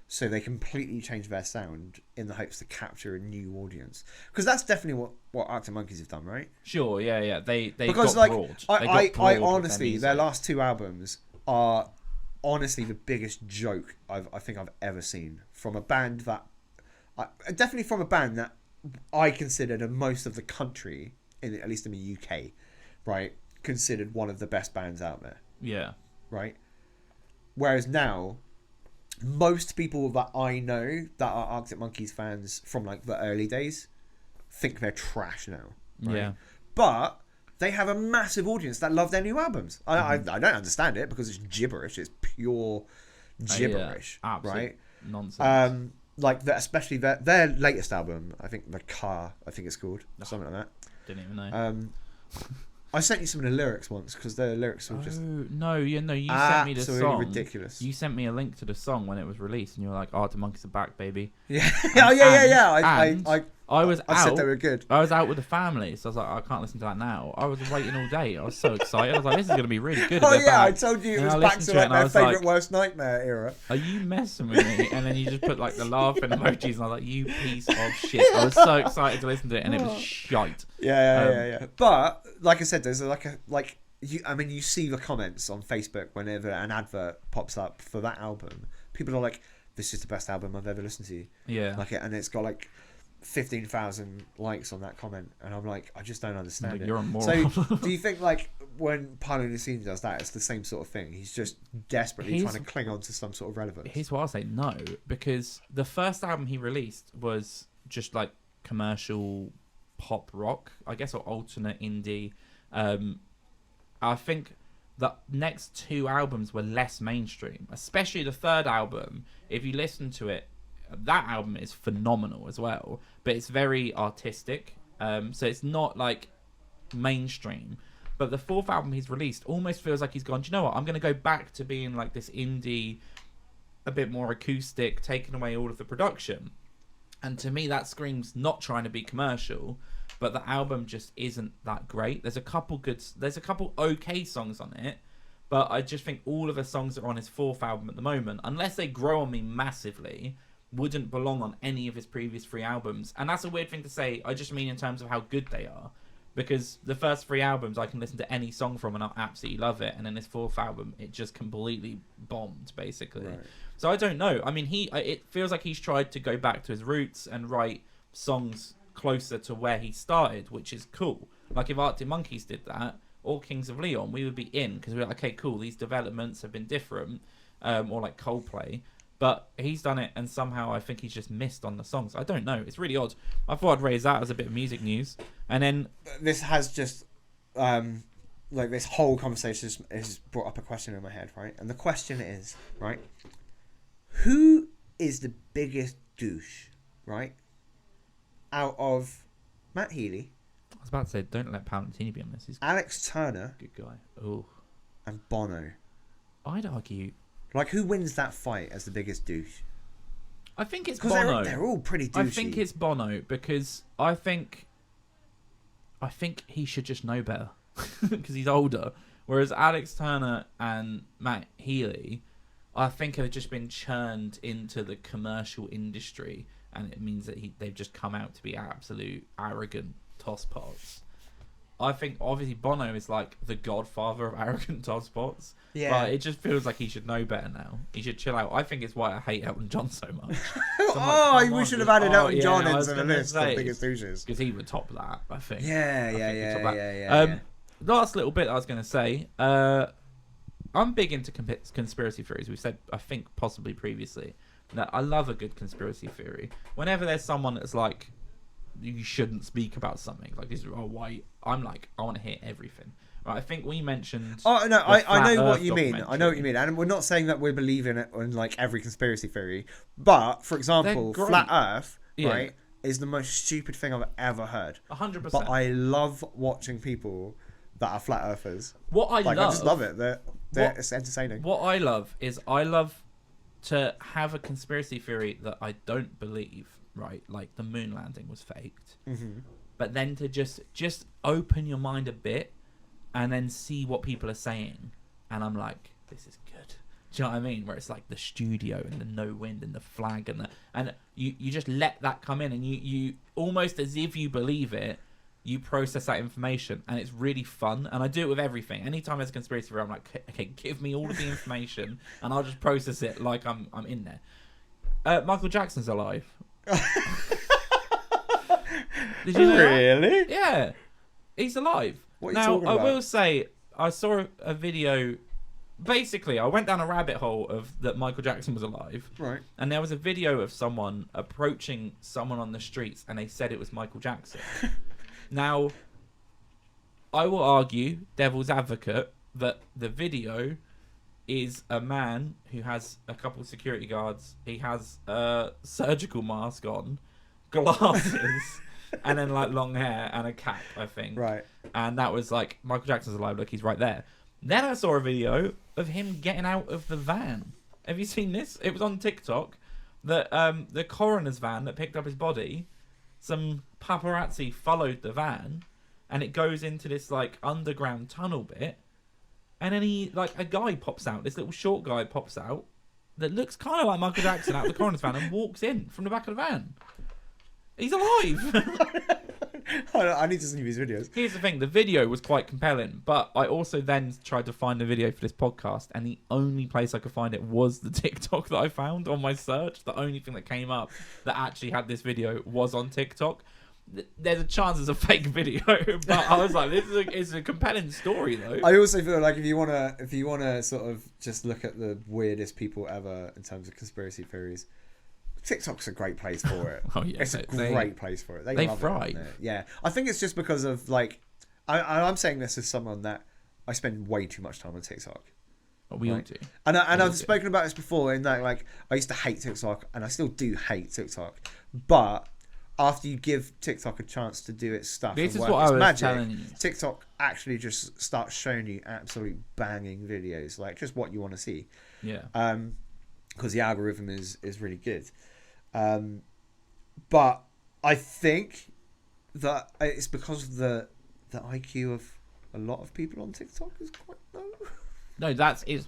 so they completely change their sound in the hopes to capture a new audience? Because that's definitely what Arctic Monkeys have done, right? Sure, yeah. They because got broad. I honestly, their last 2 albums are honestly the biggest joke I think I've ever seen from a band that, definitely from a band that I considered, and most of the country, at least in the UK, right, considered one of the best bands out there. Yeah. Right? Whereas now, most people that I know that are Arctic Monkeys fans from like the early days think they're trash now. Right? Yeah. But they have a massive audience that love their new albums. I don't understand it, because it's gibberish. It's pure gibberish. Right? Nonsense. Especially their latest album, I think The Car, I think it's called. Something like that. Didn't even know. I sent you some of the lyrics once, because the lyrics were just you sent me the song. Ridiculous. You sent me a link to the song when it was released, and you were like, "Oh, the Monkeys are back, baby." Yeah, yeah. I said they were good. I was out with the family, so I was like, I can't listen to that now. I was waiting all day. I was so excited. I was like, this is going to be really good. I told you it was back to like their favourite worst nightmare era. Are you messing with me? And then you just put like the laughing emojis, and I was like, you piece of shit. I was so excited to listen to it, and it was shite. Yeah. But like I said, there's you see the comments on Facebook whenever an advert pops up for that album. People are like, "This is the best album I've ever listened to." Yeah. And it's got like 15,000 likes on that comment, and I'm like, I just don't understand it. You're a moron. So do you think like when Paolo Nutini does that, it's the same sort of thing? He's just desperately trying to cling on to some sort of relevance. Here's what I'll say: no, because the first album he released was just like commercial pop rock, I guess, or alternate indie. I think the next 2 albums were less mainstream, especially the third album. If you listen to it, that album is phenomenal as well, but it's very artistic, so it's not like mainstream. But the 4th album he's released almost feels like he's gone, do you know what, I'm going to go back to being like this indie, a bit more acoustic, taking away all of the production. And to me that screams not trying to be commercial, but the album just isn't that great. There's a couple okay songs on it, but I just think all of the songs that are on his 4th album at the moment, unless they grow on me massively, wouldn't belong on any of his previous 3 albums. And that's a weird thing to say. I just mean in terms of how good they are, because the first 3 albums I can listen to any song from and I absolutely love it, and then his 4th album it just completely bombed basically. Right. So I don't know. I mean, it feels like he's tried to go back to his roots and write songs closer to where he started, which is cool. Like if Arctic Monkeys did that, or Kings of Leon, we would be in, because we're like, okay, cool, these developments have been different, or like Coldplay. But he's done it, and somehow I think he's just missed on the songs. I don't know. It's really odd. I thought I'd raise that as a bit of music news. And then this has just, this whole conversation has brought up a question in my head, right? And the question is, right, who is the biggest douche, right, out of Matt Healy? I was about to say, don't let Palantini be on this. He's Alex Turner. Good guy. Oh. And Bono. I'd argue. Like, who wins that fight as the biggest douche? I think it's Bono. They're all pretty douchey. I think it's Bono, because I think he should just know better, because he's older. Whereas Alex Turner and Matt Healy, I think have just been churned into the commercial industry, and it means that they've just come out to be absolute arrogant tosspots. I think obviously Bono is like the godfather of arrogant tosspots. Yeah. But it just feels like he should know better now. He should chill out. I think it's why I hate Elton John so much. We should have added Elton John into the list of biggest douches. Because he would top that, I think. Yeah. Last little bit I was going to say. I'm big into conspiracy theories. We've said, I think, possibly previously, that I love a good conspiracy theory. Whenever there's someone that's like, you shouldn't speak about something, like this, why? I'm like, I want to hear everything. Right, I think we mentioned. Oh no, I know what you mean. I know what you mean, and we're not saying that we believe in it on like every conspiracy theory. But for example, flat Earth, right, is the most stupid thing I've ever heard. 100%. But I love watching people that are flat earthers. What I love, I just love it. It's entertaining. What I love is I love to have a conspiracy theory that I don't believe. Right, like the moon landing was faked. Mm-hmm. But then to just open your mind a bit. And then see what people are saying, and I'm like, "This is good." Do you know what I mean? Where it's like the studio and the no wind and the flag and you just let that come in, and you almost as if you believe it, you process that information, and it's really fun. And I do it with everything. Anytime there's a conspiracy theory, I'm like, "Okay, give me all of the information, and I'll just process it like I'm in there." Michael Jackson's alive. Did you know really? That? Yeah, he's alive. What are you talking about? I will say, I saw a video. Basically, I went down a rabbit hole of that Michael Jackson was alive. Right. And there was a video of someone approaching someone on the streets, and they said it was Michael Jackson. Now, I will argue, devil's advocate, that the video is a man who has a couple of security guards. He has a surgical mask on, glasses, and then like long hair and a cap, I think. Right. And that was like, Michael Jackson's alive, look, he's right there. Then I saw a video of him getting out of the van. Have you seen this? It was on TikTok. That the coroner's van that picked up his body, some paparazzi followed the van, and it goes into this like underground tunnel bit, and then a guy pops out, this little short guy pops out, that looks kind of like Michael Jackson out of the coroner's van and walks in from the back of the van. He's alive. I need to see these videos. Here's the thing, the video was quite compelling, but I also then tried to find the video for this podcast, and the only place I could find it was the TikTok that I found on my search. The only thing that came up that actually had this video was on TikTok. There's a chance it's a fake video, but I was like, it's a compelling story though. I also feel like if you wanna sort of just look at the weirdest people ever in terms of conspiracy theories, TikTok's a great place for it. Oh yeah, it's a great place for it. They love thrive. It. Yeah, I think it's just because of like, I'm saying this as someone that I spend way too much time on TikTok. Oh, we all do. And I've spoken about this before in that like I used to hate TikTok, and I still do hate TikTok, but after you give TikTok a chance to do its stuff, this is what I was telling you. TikTok actually just starts showing you absolute banging videos, like just what you want to see. Yeah. Because the algorithm is really good. But I think that it's because the IQ of a lot of people on TikTok is quite low. No,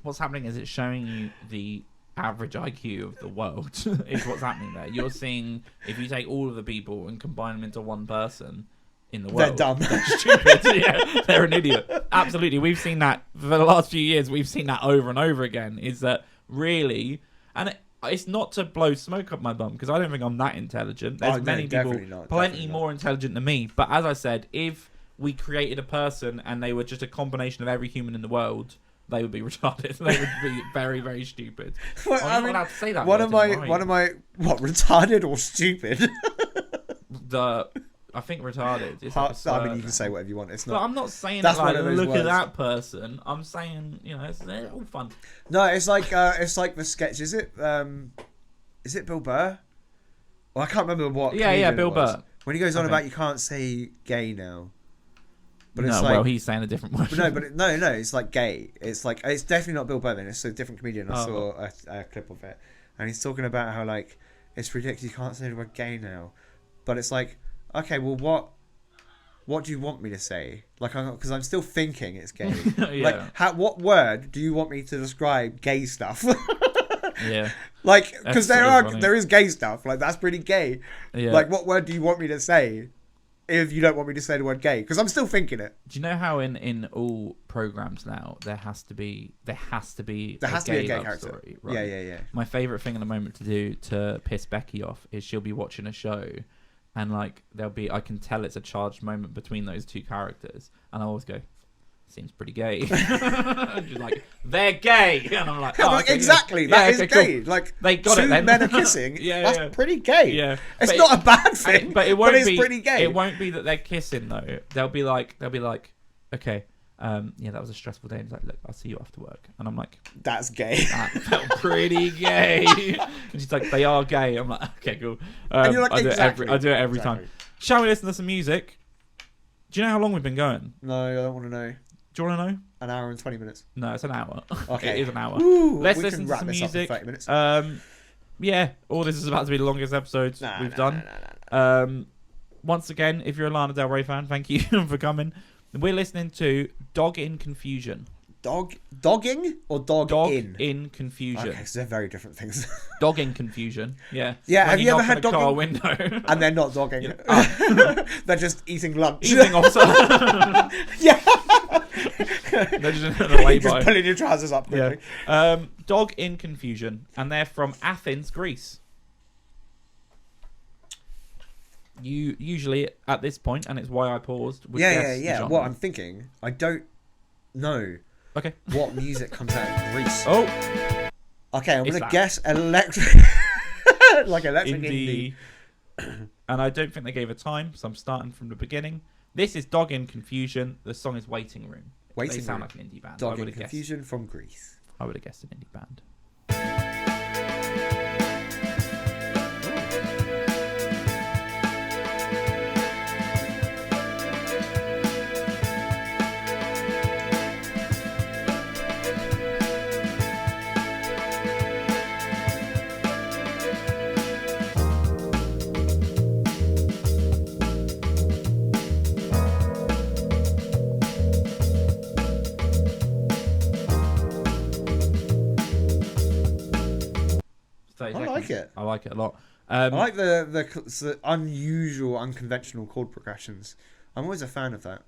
what's happening is it's showing you the average IQ of the world is what's happening there. You're seeing, if you take all of the people and combine them into one person in the world, they're dumb. They're stupid. Yeah, they're an idiot. Absolutely. We've seen that for the last few years. We've seen that over and over again, is that really, and it's not to blow smoke up my bum, because I don't think I'm that intelligent. There's many people plenty more intelligent than me. But as I said, if we created a person and they were just a combination of every human in the world, they would be retarded. They would be very, very stupid. Well, I'm not allowed to say that. What retarded or stupid? I think retarded. I mean, you can say whatever you want. It's not. But I'm not saying that's like, one of those look words. at that person. I'm saying, it's all fun. No, it's like the sketch. Is it Bill Burr? Well, I can't remember what. Yeah, Bill Burr. When he goes on about you can't say gay now. But no, it's like, well, he's saying a different word. No, it's like gay. It's like, it's definitely not Bill Burr then. It's a different comedian. I saw a clip of it, and he's talking about how like it's ridiculous. You can't say the word gay now, but it's like, okay, well, what do you want me to say? Like, because I'm still thinking it's gay. Yeah. Like, what word do you want me to describe gay stuff? Yeah. Like, That's because so funny. there is gay stuff. Like, that's pretty gay. Yeah. Like, what word do you want me to say if you don't want me to say the word gay? Because I'm still thinking it. Do you know how in all programs now there has to be a gay love character. story, right? Yeah. My favorite thing at the moment to do to piss Becky off is she'll be watching a show, and like I can tell it's a charged moment between those two characters, and I always go, seems pretty gay. And she's like, they're gay, and I'm like, like, exactly, that is gay. Cool. Like, they got two it then. men are kissing. That's pretty gay. Yeah, it's not a bad thing, but it won't it's be, pretty gay. It won't be that they're kissing though. They'll be like, okay, yeah, that was a stressful day. And he's like, look, I'll see you after work, and I'm like, that's gay. That felt pretty gay. And she's like, they are gay. I'm like, okay, cool. And you're like, I do it every exactly. time. Shall we listen to some music? Do you know how long we've been going? No, I don't want to know. Do you want to know? An hour and 20 minutes. No, it's an hour. Okay. It is an hour. Ooh, Let's we listen can to wrap some this music. up in 30 minutes. Yeah, this is about to be the longest episode we've done. Once again, if you're a Lana Del Rey fan, thank you for coming. We're listening to Dog in Confusion. Dogging or dog in? In Confusion. Okay, so they're very different things. Dog in Confusion. Yeah. Yeah, When have you ever knock had on a car dogging? window. And they're not dogging. They're just eating lunch. Evening officer. Yeah. They're just in a lay-by. Just pulling your trousers up quickly. Yeah. Dog in Confusion. And they're from Athens, Greece. You usually, at this point, and it's why I paused, would guess the genre. What I'm thinking, I don't know Okay. what music comes out of Greece. Oh. Okay, I'm going to guess electric. Like electric indie. And I don't think they gave a time, so I'm starting from the beginning. This is Dog in Confusion. The song is Waiting Room. They sound like an indie band. Dog in Confusion from Greece. I would have guessed an indie band. I like it. I like it a lot. I like the unusual, unconventional chord progressions. I'm always a fan of that.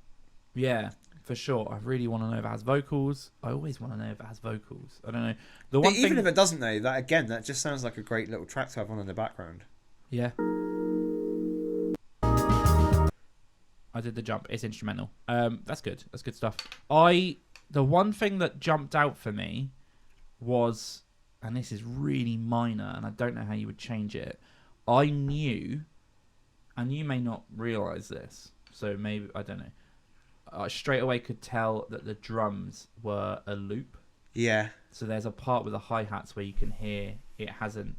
Yeah, for sure. I really want to know if it has vocals. I always want to know if it has vocals. I don't know. The one Even if it doesn't, though, that just sounds like a great little track to have on in the background. Yeah. I did the jump. It's instrumental. That's good. That's good stuff. The one thing that jumped out for me was, and this is really minor, and I don't know how you would change it. I knew, and you may not realise this, so maybe, I don't know. I straight away could tell that the drums were a loop. Yeah. So there's a part with the hi-hats where you can hear it hasn't,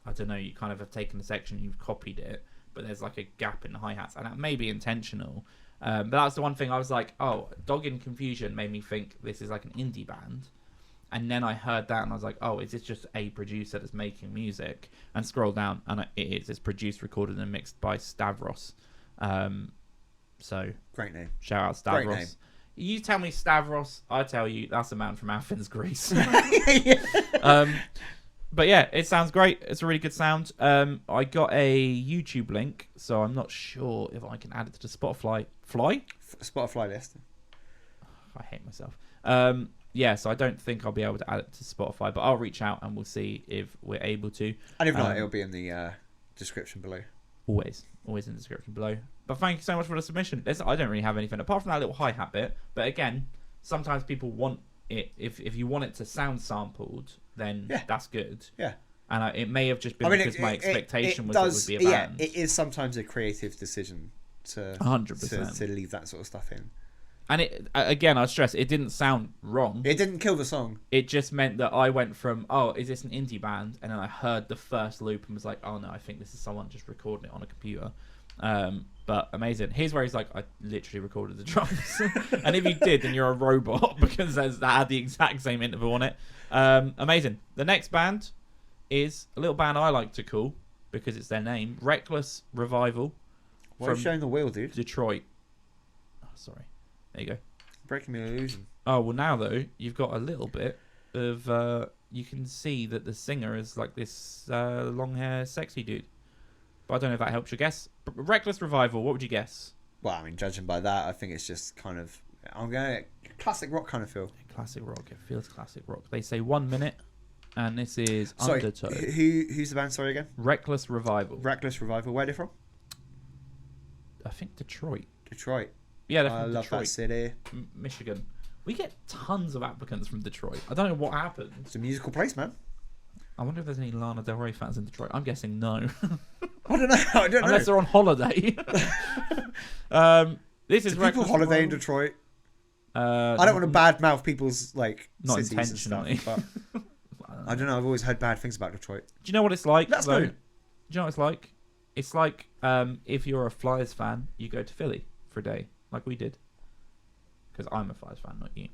I don't know, you kind of have taken a section, you've copied it, but there's like a gap in the hi-hats, and that may be intentional. But that's the one thing I was like, oh, Dog in Confusion made me think this is like an indie band. And then I heard that and I was like, oh, is this just a producer that's making music? And scroll down and it is. It's produced, recorded and mixed by Stavros. So great name. Shout out Stavros. Great name. You tell me Stavros, I tell you that's a man from Athens, Greece. But yeah, it sounds great. It's a really good sound. I got a YouTube link, so I'm not sure if I can add it to the Spotify Spotify list. I hate myself. Yeah, so I don't think I'll be able to add it to Spotify, but I'll reach out and we'll see if we're able to. And if not, it'll be in the description below. Always in the description below. But thank you so much for the submission. I don't really have anything apart from that little hi-hat bit. But again, sometimes people want it. If you want it to sound sampled, then that's good. Yeah. And it may have just been because my expectation was it would be a band. Yeah, it is sometimes a creative decision to 100% to leave that sort of stuff in. And it, again, I stress, it didn't sound wrong. It didn't kill the song. It just meant that I went from, oh, is this an indie band? And then I heard the first loop and was like, oh no, I think this is someone just recording it on a computer. But amazing. Here's where he's like, I literally recorded the drums. And if you did, then you're a robot because that had the exact same interval on it. Amazing. The next band is a little band I like to call, because it's their name, Reckless Revival. Why are you showing the wheel, dude? Detroit. Oh, sorry. There you go. Breaking the illusion. Oh, well now though, you've got a little bit of you can see that the singer is like this long hair, sexy dude. But I don't know if that helps your guess. Reckless Revival. What would you guess? Well, I mean, judging by that, I think it's just kind of, I'm going classic rock kind of feel. Classic rock. It feels classic rock. They say 1 minute, and this is Sorry, Undertow. Who's the band? Sorry again. Reckless Revival. Reckless Revival. Where are they from? I think Detroit. Detroit. Yeah, they're I from love Detroit. that city. Michigan. We get tons of applicants from Detroit. I don't know what happened. It's a musical place, man. I wonder if there's any Lana Del Rey fans in Detroit. I'm guessing no. I don't know. Unless they're on holiday. This is Do people holiday in Detroit? I don't want to badmouth people's like not cities intentionally. and stuff, but I don't know. I've always heard bad things about Detroit. Do you know what it's like? Let's go. Do you know what it's like? It's like if you're a Flyers fan, you go to Philly for a day, like we did. Because I'm a Flyers fan, not you.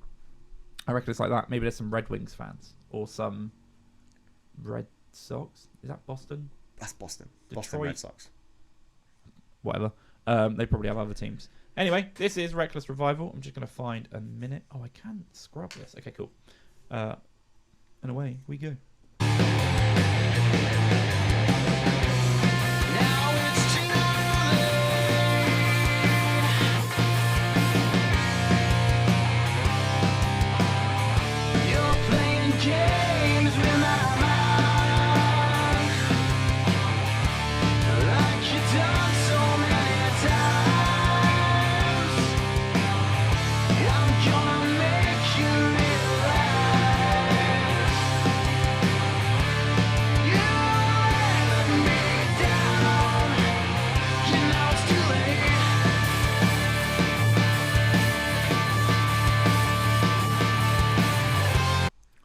I reckon it's like that. Maybe there's some Red Wings fans or some Red Sox. Is that Boston? That's Boston. Detroit. Boston Red Sox. Whatever. They probably have other teams. Anyway, this is Reckless Revival. I'm just going to find a minute. Oh, I can scrub this. Okay, cool. And away we go.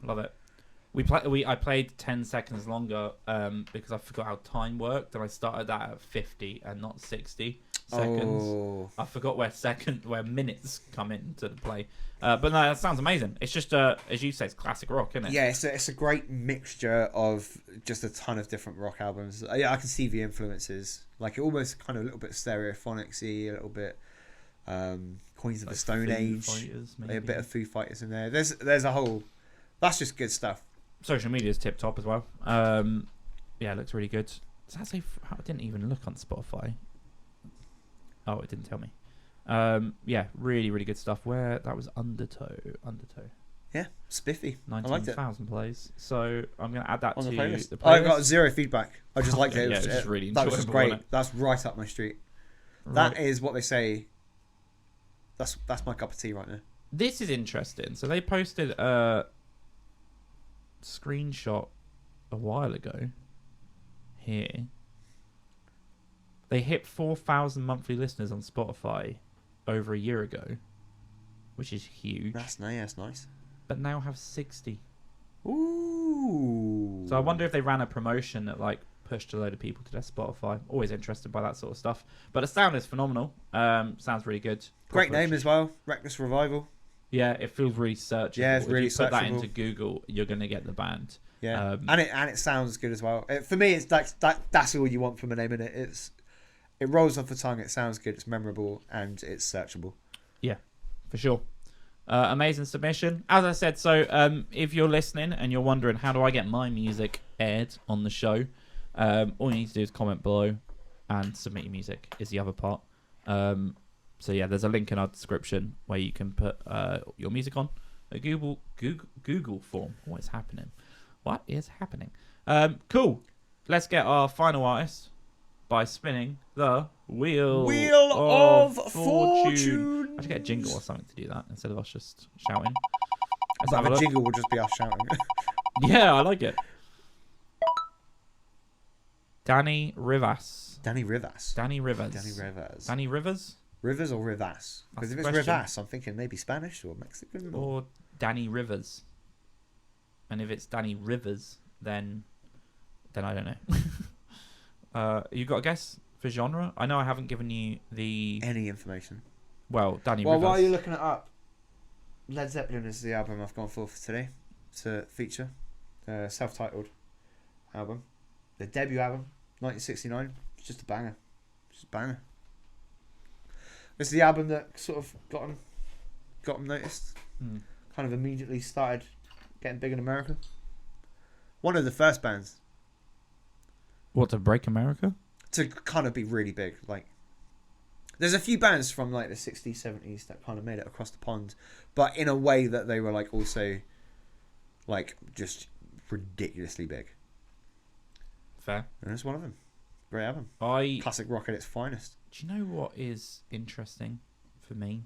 Love it. I played 10 seconds longer because I forgot how time worked, and I started that at 50 and not 60 seconds. Oh. I forgot where minutes come into the play. But no, that sounds amazing. It's just as you say, it's classic rock, isn't it? Yeah, it's a great mixture of just a ton of different rock albums. Yeah, I can see the influences. Like, almost kind of a little bit stereophonics-y, a little bit Queens of the Stone Age, a bit of Foo Fighters in there. There's a whole. That's just good stuff. Social media is tip top as well. Yeah, it looks really good. Does that say? I didn't even look on Spotify. Oh, it didn't tell me. Yeah, really, really good stuff. Where that was Undertow. Yeah, spiffy. 19,000 plays. So I'm going to add that on to the playlist. the playlist. I got zero feedback. I just liked it. Yeah, it was just really that was just enjoyable, great. That's right up my street. Right. That is what they say. That's my cup of tea right now. This is interesting. So they posted a screenshot a while ago. Here, they hit 4,000 monthly listeners on Spotify over a year ago, which is huge. That's nice. But now have 60. Ooh. So I wonder if they ran a promotion that like pushed a load of people to their Spotify. Always interested by that sort of stuff. But the sound is phenomenal. Sounds really good. Great name as well. Reckless Revival. Yeah, it feels really searchable. Yeah, it's really if you put that searchable. into Google, you're going to get the band. Yeah, and it sounds good as well. For me, it's that's all you want from a name in it. It rolls off the tongue. It sounds good. It's memorable and it's searchable. Yeah, for sure. Amazing submission. As I said, so if you're listening and you're wondering how do I get my music aired on the show, all you need to do is comment below and submit your music is the other part. So yeah, there's a link in our description where you can put your music on a Google form. What is happening? Cool. Let's get our final artist by spinning the wheel of fortune. I should get a jingle or something to do that instead of us just shouting. Let's have a look. Jingle will just be us shouting. Yeah, I like it. Danny Rivas. Danny Rivers. Rivers or Rivas? Because if it's Rivas, I'm thinking maybe Spanish or Mexican. Or Danny Rivers. And if it's Danny Rivers, then I don't know. You got a guess for genre? I know I haven't given you any information. Well, Danny Rivers. Well, while you're looking it up, Led Zeppelin is the album I've gone for today to feature. Self-titled album. The debut album, 1969. It's just a banger. This is the album that sort of got them noticed. Kind of immediately started getting big in America. One of the first bands What, to break America? to kind of be really big. Like, there's a few bands from like the 60s, 70s that kind of made it across the pond, but in a way that they were like also like just ridiculously big. Fair. And it's one of them. Great album. Classic rock at its finest. Do you know what is interesting for me?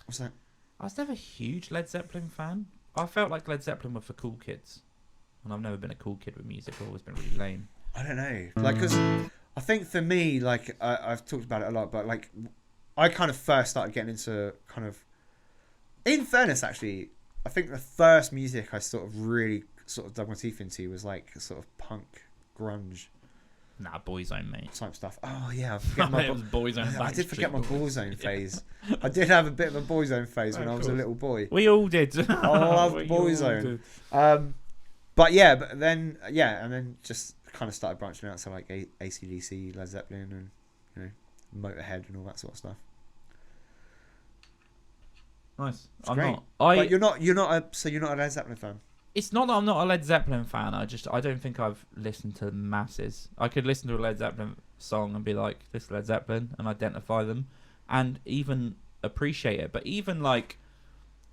What's that? I was never a huge Led Zeppelin fan. I felt like Led Zeppelin were for cool kids. And I've never been a cool kid with music. I've always been really lame. I don't know. Like, because I think for me, like, I've talked about it a lot, but like, I kind of first started getting into kind of, in fairness, actually, I think the first music I sort of really sort of dug my teeth into was like sort of punk, grunge. Nah, Boyzone, mate. Type stuff. Oh yeah, I forget my Boyzone. I did forget my Boyzone phase. I did have a bit of a Boyzone phase when I was a little boy. We all did. I love Boyzone. But then and then just kind of started branching out to like AC/DC, Led Zeppelin, and Motorhead and all that sort of stuff. Nice. It's great. But you're not a Led Zeppelin fan. It's not that I'm not a Led Zeppelin fan. I don't think I've listened to masses. I could listen to a Led Zeppelin song and be like, this is Led Zeppelin, and identify them, and even appreciate it. But even like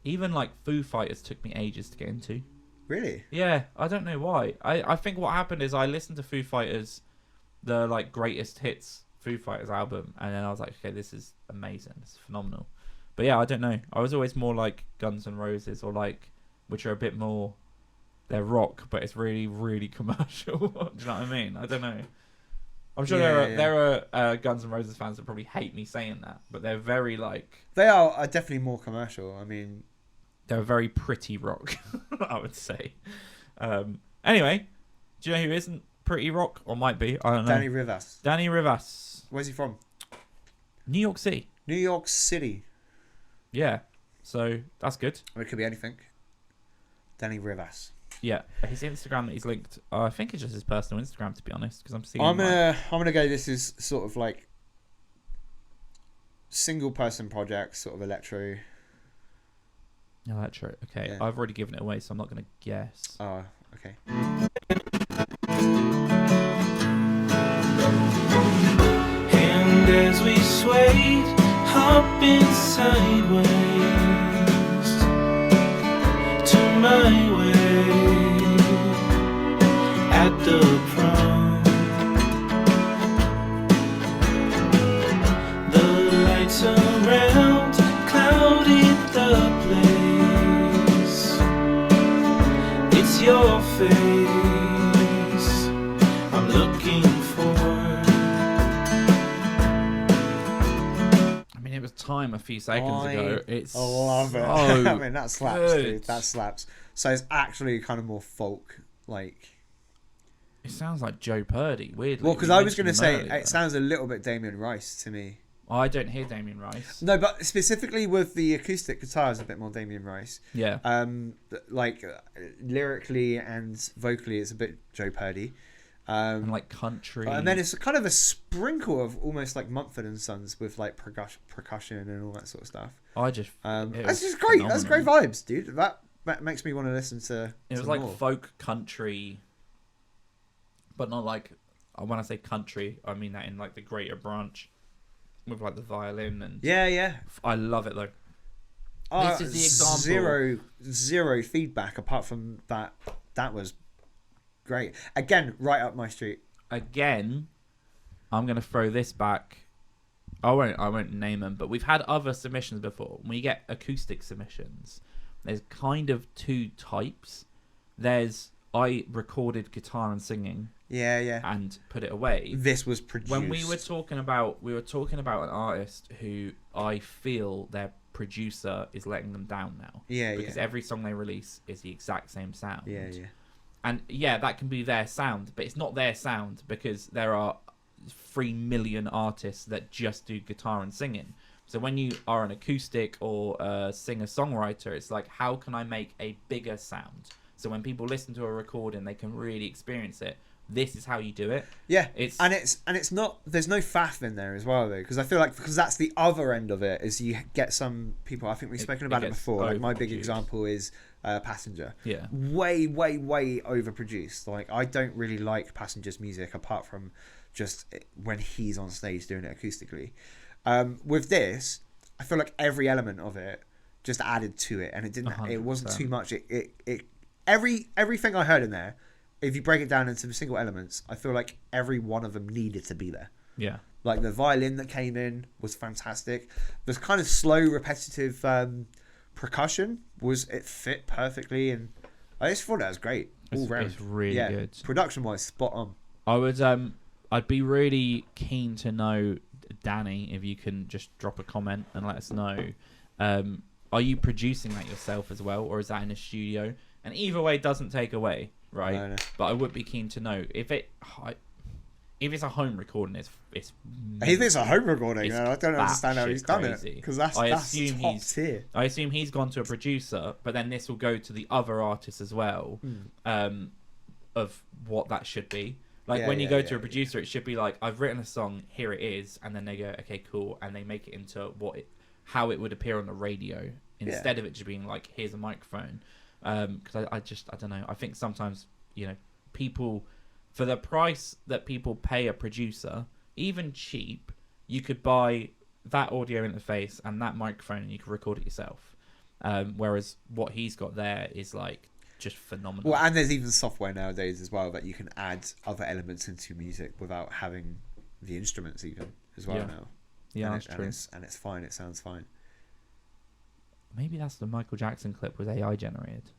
Foo Fighters took me ages to get into. Really? Yeah, I don't know why. I think what happened is I listened to Foo Fighters, the like greatest hits Foo Fighters album, and then I was like, okay, this is amazing. This is phenomenal. But yeah, I don't know. I was always more like Guns N' Roses, or like, which are a bit more. They're rock, but it's really, really commercial. Do you know what I mean? I don't know. I'm sure there are Guns N' Roses fans that probably hate me saying that, but they're very like... They are definitely more commercial. I mean... They're very pretty rock, I would say. Anyway, do you know who isn't pretty rock? Or might be? I don't know. Danny Rivas. Where's he from? New York City. New York City. Yeah. So, that's good. Or it could be anything. Danny Rivas. Yeah, his Instagram that he's linked. I think it's just his personal Instagram, to be honest, because I'm seeing. I'm gonna go. This is sort of like single person project, sort of electro. Electro. Okay, yeah. I've already given it away, so I'm not gonna guess. Oh, okay. And as we swayed, hopping sideways to my way. At the prom, the lights around clouded the place. It's your face I'm looking for. I mean, it was time a few seconds ago. It's I love it. I mean, that slaps, dude. That slaps. So it's actually kind of more folk, like. It sounds like Joe Purdy, weirdly. Well, because I was going to say, it sounds a little bit Damien Rice to me. I don't hear Damien Rice. No, but specifically with the acoustic guitars, a bit more Damien Rice. Yeah. Like, lyrically and vocally, it's a bit Joe Purdy. And like country. And then it's kind of a sprinkle of almost like Mumford & Sons with like percussion and all that sort of stuff. That's just great. That's great vibes, dude. That makes me want to listen to It was like more folk country... But not like, when I say country, I mean that in like the greater branch with like the violin and... Yeah. I love it though. This is the example. Zero feedback apart from that. That was great. Again, right up my street. Again, I'm going to throw this back. I won't name them, but we've had other submissions before. When we get acoustic submissions, there's kind of two types. There's, I recorded guitar and singing. Yeah. And put it away. This was produced. When we were talking about an artist who I feel their producer is letting them down now. Yeah, because every song they release is the exact same sound. Yeah. And yeah, that can be their sound, but it's not their sound because there are 3 million artists that just do guitar and singing. So when you are an acoustic or a singer-songwriter, it's like, how can I make a bigger sound? So when people listen to a recording, they can really experience it. this is how you do it. Yeah, It's and it's not. There's no faff in there as well though, because I feel like because that's the other end of it is you get some people. I think we've spoken about it gets before. Like my big overproduced. example is Passenger. Yeah. Way overproduced. Like I don't really like Passenger's music apart from just when he's on stage doing it acoustically. With this, I feel like every element of it just added to it, and it didn't. 100%. It wasn't too much. Everything I heard in there, if you break it down into single elements, I feel like every one of them needed to be there. Yeah. Like the violin that came in was fantastic. The kind of slow, repetitive percussion it fit perfectly, and I just thought that was great all round. It's really good. Production wise, spot on. I would I'd be really keen to know, Danny, if you can just drop a comment and let us know. Are you producing that yourself as well, or is that in a studio? And either way doesn't take away, right? No. But I would be keen to know if it's a home recording. It's If it's a home recording, it's I don't understand how he's done crazy. it, because that's assume top tier. I assume he's gone to a producer, but then this will go to the other artists as well, of what that should be. Like when you go to a producer, it should be like, I've written a song, here it is, and then they go, okay, cool, and they make it into how it would appear on the radio instead of it just being like, here's a microphone. Because I don't know. I think sometimes, people, for the price that people pay a producer, even cheap, you could buy that audio interface and that microphone and you can record it yourself. Whereas what he's got there is like just phenomenal. Well, and there's even software nowadays as well that you can add other elements into music without having the instruments even as well now. Yeah, and that's true. And it's fine. It sounds fine. Maybe that's the Michael Jackson clip was AI generated.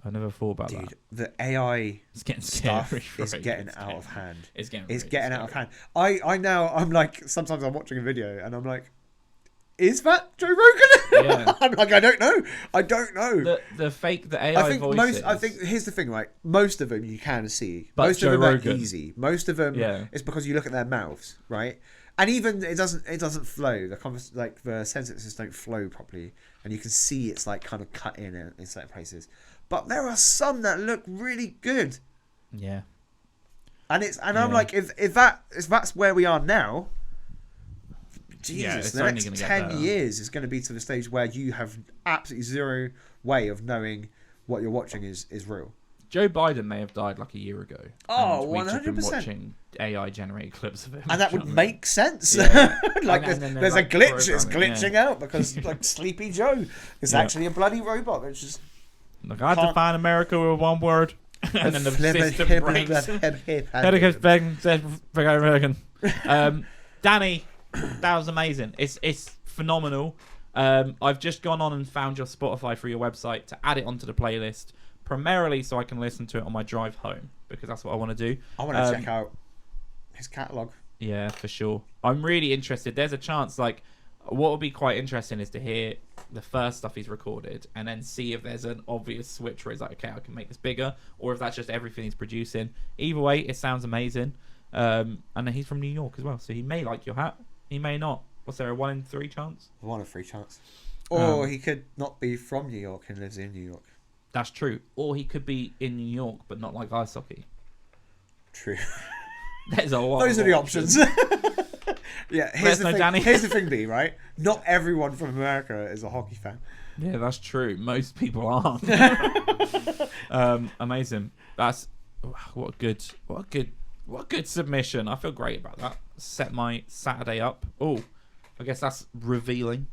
I never thought about that. Dude, the AI It's getting stuff scary. is getting out of hand. It's getting out of hand. I'm like, sometimes I'm watching a video and I'm like, is that Joe Rogan? Yeah. I'm like, I don't know. The AI voices. I think here's the thing, right? Most of them you can see. But Most Joe of them Rogan. are easy. Most of them it's because you look at their mouths, right? And even it doesn't flow. The sentences don't flow properly, and you can see it's like kind of cut in certain places. But there are some that look really good. Yeah. I'm like, if that's where we are now, Jesus, the next 10 years is going to be to the stage where you have absolutely zero way of knowing what you're watching is real. Joe Biden may have died like a year ago. Oh, and we've just been 100%. watching AI generated clips of him. And that would make sense. Yeah. Like And there's like, a glitch. It's programming, glitching out because like Sleepy Joe is actually a bloody robot. It's just Like, I define America with one word, and then the system breaks. Danny, that was amazing. It's phenomenal. I've just gone on and found your Spotify through your website to add it onto the playlist, primarily so I can listen to it on my drive home, because that's what I want to do. I want to check out his catalogue. Yeah, for sure. I'm really interested. There's a chance, like, what would be quite interesting is to hear the first stuff he's recorded and then see if there's an obvious switch where he's like, okay, I can make this bigger, or if that's just everything he's producing. Either way, it sounds amazing. And then he's from New York as well, so he may like your hat, he may not. Was there a 1 in 3 chance? 1 in 3 chance. Or he could not be from New York and lives in New York. That's true. Or he could be in New York but not like ice hockey. True. There's a lot. Those are the options. Yeah, here's the thing, B, right? Not everyone from America is a hockey fan. Yeah, that's true. Most people aren't. Amazing. That's what a good submission. I feel great about that. Set my Saturday up. Oh, I guess that's revealing.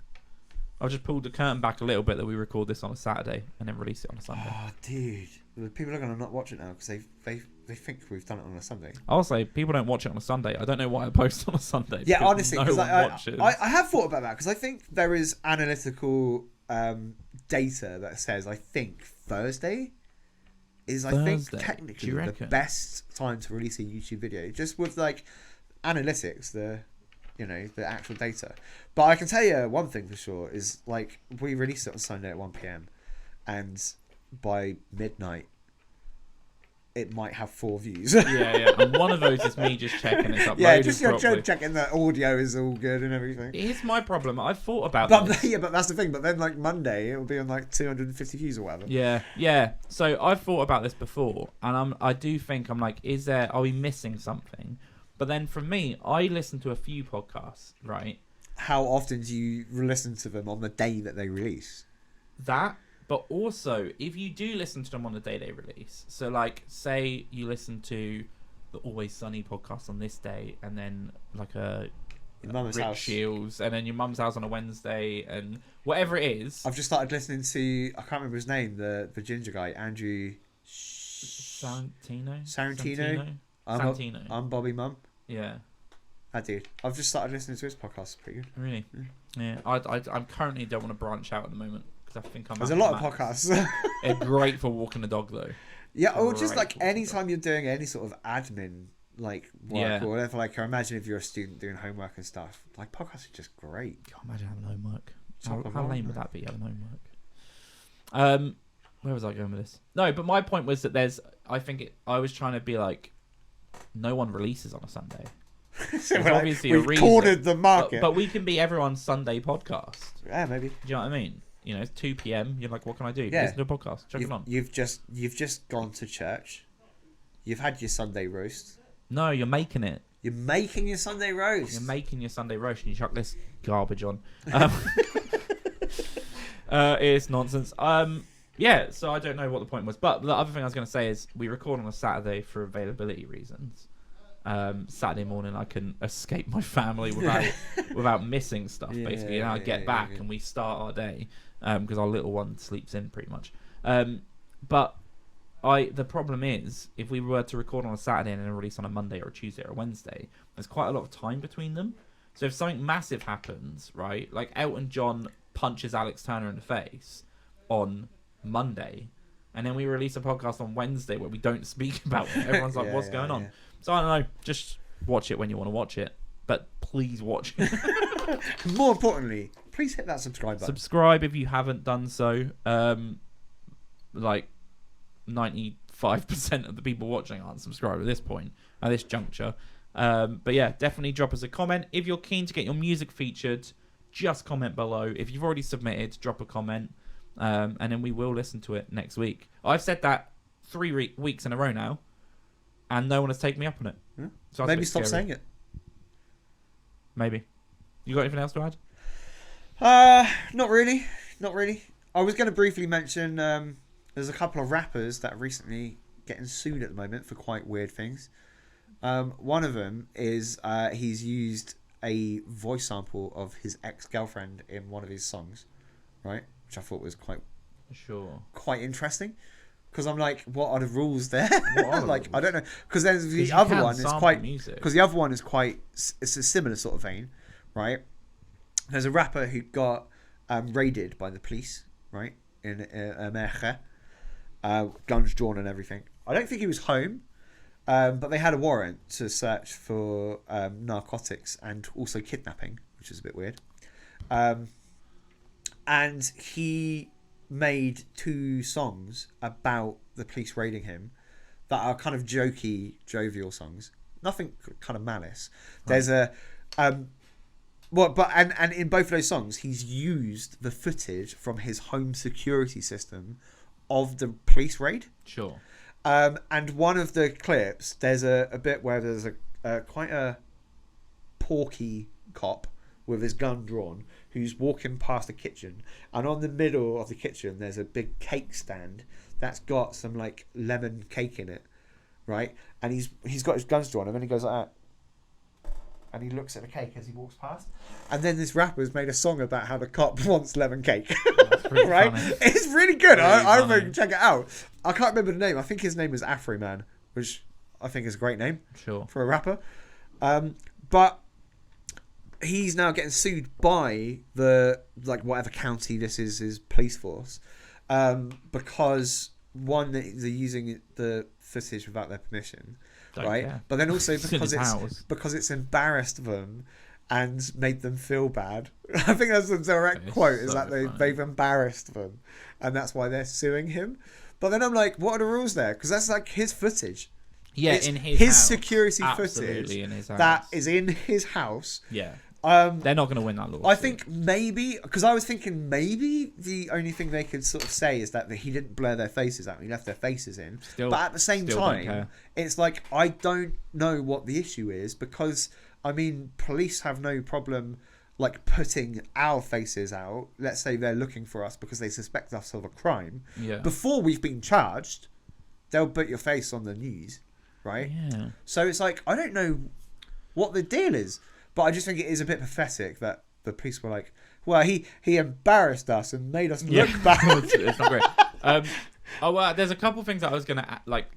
I've just pulled the curtain back a little bit that we record this on a Saturday and then release it on a Sunday. Oh, dude, people are gonna not watch it now because they think we've done it on a Sunday. I'll say people don't watch it on a Sunday. I don't know why I post on a Sunday. Yeah, honestly, because watches. I have thought about that because I think there is analytical data that says I think Thursday is I think technically the best time to release a YouTube video, just with like analytics, the actual data. But I can tell you one thing for sure is like we released it on Sunday at 1 p.m. and by midnight it might have 4 views. Yeah. And one of those is me just checking it's uploaded Yeah, just properly. checking that audio is all good and everything. Here's my problem. I've thought about But this. yeah, but that's the thing. But then like Monday, it will be on like 250 views or whatever. Yeah. So I've thought about this before, and I do think I'm like, are we missing something? But then for me, I listen to a few podcasts, right? How often do you listen to them on the day that they release? That, but also if you do listen to them on the day they release, so like say you listen to the Always Sunny podcast on this day, and then like Your Mum's Rick House. Shields, and then your mum's house on a Wednesday, and whatever it is. I've just started listening to, I can't remember his name, the ginger guy, Andrew Santino. Santino. I'm Bobby Mum. Yeah. That dude. I've just started listening to his podcast. It's pretty good. Really? Yeah. I'm currently don't want to branch out at the moment because I think I'm. There's a lot of podcasts. It's great for walking the dog though. Yeah, or just Great like for walking the anytime you're doing any sort of admin like work or whatever. Like, I imagine if you're a student doing homework and stuff, like podcasts are just great. Can't imagine having homework. Top of How mind, lame would man. that be having homework? Where was I going with this? No, but my point was that I was trying to be like, no one releases on a Sunday. So There's we're obviously like, a we've reason. cornered the market. But we can be everyone's Sunday podcast. Yeah, maybe. Do you know what I mean? You know, it's 2 p.m. You're like, what can I do? Yeah. Listen to a podcast. Chuck it on. You've just gone to church. You've had your Sunday roast. No, you're making it. You're making your Sunday roast. You're making your Sunday roast and you chuck this garbage on. It's nonsense. Yeah, so I don't know what the point was. But the other thing I was going to say is we record on a Saturday for availability reasons. Saturday morning I can escape my family without missing stuff, basically. And I get back and we start our day because our little one sleeps in pretty much. But the problem is, if we were to record on a Saturday and then release on a Monday or a Tuesday or a Wednesday, there's quite a lot of time between them. So if something massive happens, right, like Elton John punches Alex Turner in the face on Monday, and then we release a podcast on Wednesday where we don't speak about it, everyone's like, what's going on? Yeah. So I don't know, just watch it when you want to watch it, but please watch it. More importantly, please hit that subscribe button. Subscribe if you haven't done so. Like 95% of the people watching aren't subscribed at this point, at this juncture. But yeah, definitely drop us a comment. If you're keen to get your music featured, just comment below. If you've already submitted, drop a comment. And then we will listen to it next week. I've said that 3 weeks in a row now, and no one has taken me up on it. Yeah. So that's a Maybe bit stop scary. saying it. Maybe. You got anything else to add? Not really. I was going to briefly mention there's a couple of rappers that are recently getting sued at the moment for quite weird things. One of them is he's used a voice sample of his ex-girlfriend in one of his songs, right? Which I thought was quite interesting. Because I'm like, what are the rules there? Like, I don't know. Because there's the other one is quite. Because the other one is quite. It's a similar sort of vein, right? There's a rapper who got raided by the police, right, in America, guns drawn and everything. I don't think he was home, but they had a warrant to search for narcotics and also kidnapping, which is a bit weird. And he made 2 songs about the police raiding him that are kind of jokey, jovial songs. Nothing kind of malice. Right. There's a and in both of those songs he's used the footage from his home security system of the police raid. Sure. And one of the clips, there's a bit where there's a quite a porky cop with his gun drawn who's walking past the kitchen, and on the middle of the kitchen there's a big cake stand that's got some like lemon cake in it, right? And he's got his guns drawn, and then he goes like that, and he looks at the cake as he walks past, and then this rapper's made a song about how the cop wants lemon cake. Right? Funny. It's really good. I remember, check it out. I can't remember the name. I think his name is Afroman, which I think is a great name for a rapper. But he's now getting sued by the whatever county this is, his police force, because one, they're using the footage without their permission, right? Care. But then also because it's embarrassed them and made them feel bad. I think that's the direct quote, is that they've embarrassed them, and that's why they're suing him. But then I'm like, what are the rules there? Because that's like his footage. Yeah, It's in his house. security Absolutely footage in his house. that is in his house. Yeah. Um, They're not going to win that lawsuit. I think maybe, because I was thinking maybe the only thing they could sort of say is that he didn't blur their faces out. He left their faces in. But at the same time, it's like, I don't know what the issue is, because, I mean, police have no problem like putting our faces out. Let's say they're looking for us because they suspect us of a crime. Yeah. Before we've been charged, they'll put your face on the news, right? Yeah. So it's like, I don't know what the deal is. But I just think it is a bit pathetic that the police were like, well, he embarrassed us and made us look bad. It's not great. Well, there's a couple things that I was going to, like,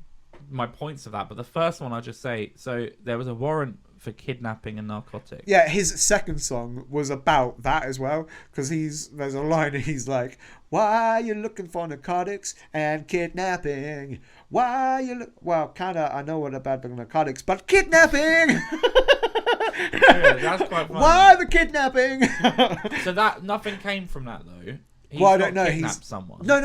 my points of that. But the first one I'll just say, so there was a warrant for kidnapping and narcotics. Yeah, his second song was about that as well. Because there's a line and he's like, why are you looking for narcotics and kidnapping? Why you look... Well, kind of, I know what about the narcotics, but kidnapping! Yeah, that's quite funny. Why the kidnapping? So that nothing came from that though. He's well, I don't know. Kidnapped someone. No.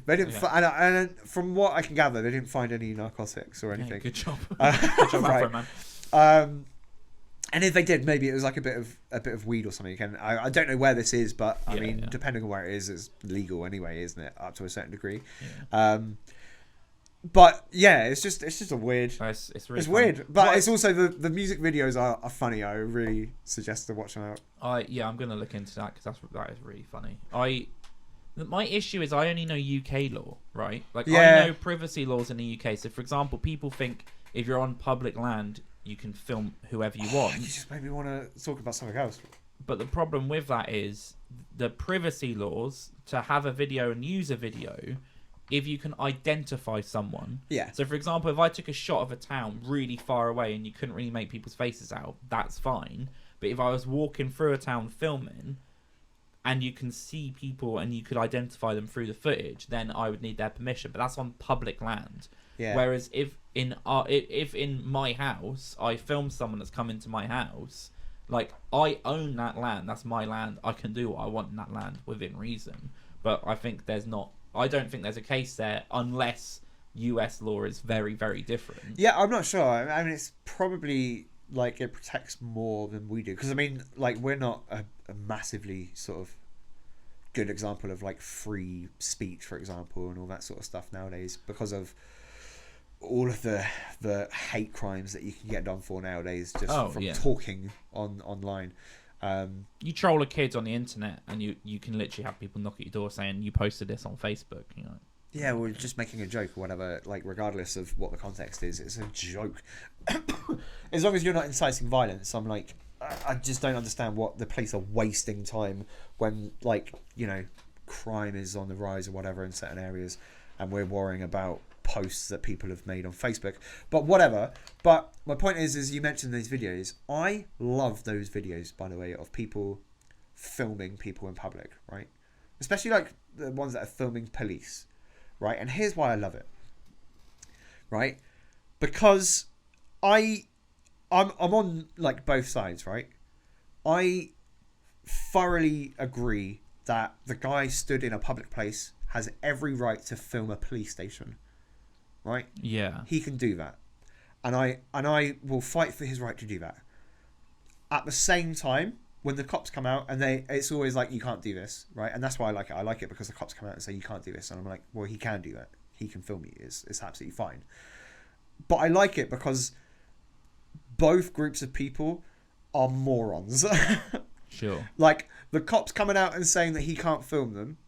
They didn't. And from what I can gather, they didn't find any narcotics or anything. Yeah, good job. Good job, right. Afroman. And if they did, maybe it was like a bit of weed or something. And I don't know where this is, but I mean, depending on where it is, it's legal anyway, isn't it? Up to a certain degree. Yeah. But yeah, it's just a weird. It's really weird, but it's also the music videos are funny. I really suggest to watch them out. I'm gonna look into that because that is really funny. My issue is I only know UK law, right? Like I know privacy laws in the UK. So for example, people think if you're on public land, you can film whoever you want. You just made me want to talk about something else. But the problem with that is the privacy laws to have a video and use a video. If you can identify someone. Yeah. So, for example, if I took a shot of a town really far away and you couldn't really make people's faces out, that's fine. But if I was walking through a town filming and you can see people and you could identify them through the footage, then I would need their permission. But that's on public land. Yeah. Whereas if in my house, I film someone that's come into my house, like, I own that land. That's my land. I can do what I want in that land within reason. But I don't think there's a case there unless US law is very, very different. Yeah, I'm not sure. I mean, it's probably like it protects more than we do. Because, I mean, like, we're not a massively sort of good example of like free speech, for example, and all that sort of stuff nowadays because of all of the hate crimes that you can get done for nowadays just from talking online. You troll a kid on the internet and you can literally have people knock at your door saying you posted this on Facebook, you know. Yeah, we're just making a joke or whatever, like regardless of what the context is, it's a joke. As long as you're not inciting violence, I'm like, I just don't understand what the police are wasting time when, like, you know, crime is on the rise or whatever in certain areas and we're worrying about posts that people have made on Facebook, but whatever. But my point is you mentioned these videos. I love those videos, by the way, of people filming people in public, right? Especially like the ones that are filming police, right? And here's why I love it, right? Because I'm on like both sides, right? I thoroughly agree that the guy stood in a public place has every right to film a police station. Right? Yeah. He can do that. And I will fight for his right to do that. At the same time, when the cops come out and it's always like, you can't do this, right? And that's why I like it. I like it because the cops come out and say, you can't do this. And I'm like, well, he can do that. He can film you. It's absolutely fine. But I like it because both groups of people are morons. Sure. Like, the cops coming out and saying that he can't film them,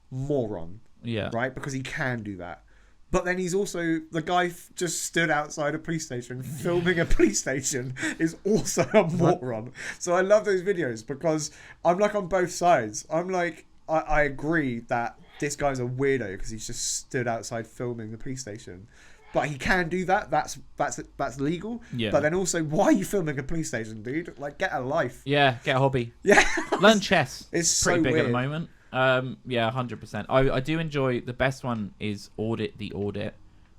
moron. Yeah. Right? Because he can do that. But then he's also, the guy just stood outside a police station filming a police station is also a moron. So I love those videos because I'm like on both sides. I'm like, I agree that this guy's a weirdo because he's just stood outside filming the police station. But he can do that. That's legal. Yeah. But then also, why are you filming a police station, dude? Like, get a life. Yeah, get a hobby. Yeah. Learn chess. It's pretty so big weird. at the moment. Yeah, 100%. I do enjoy, the best one is Audit the Audit,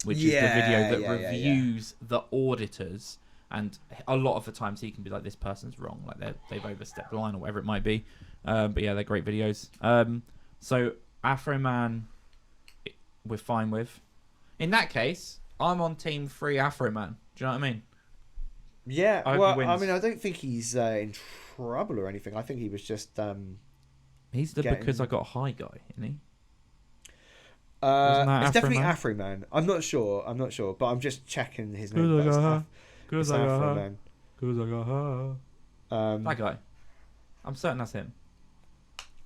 which is the video that reviews the auditors, and a lot of the times he can be like, this person's wrong, like they've overstepped the line or whatever it might be. But yeah, they're great videos. So Afroman, we're fine with. In that case, I'm on team free Afroman. Do you know what I mean? Yeah, I hope well, he wins. I mean, I don't think he's in trouble or anything. I think he was just. He's the getting- because I got high guy, isn't he? It's definitely Afroman? Afroman. I'm not sure, but I'm just checking his name. Cause I But got it's Afroman. That guy. I'm certain that's him.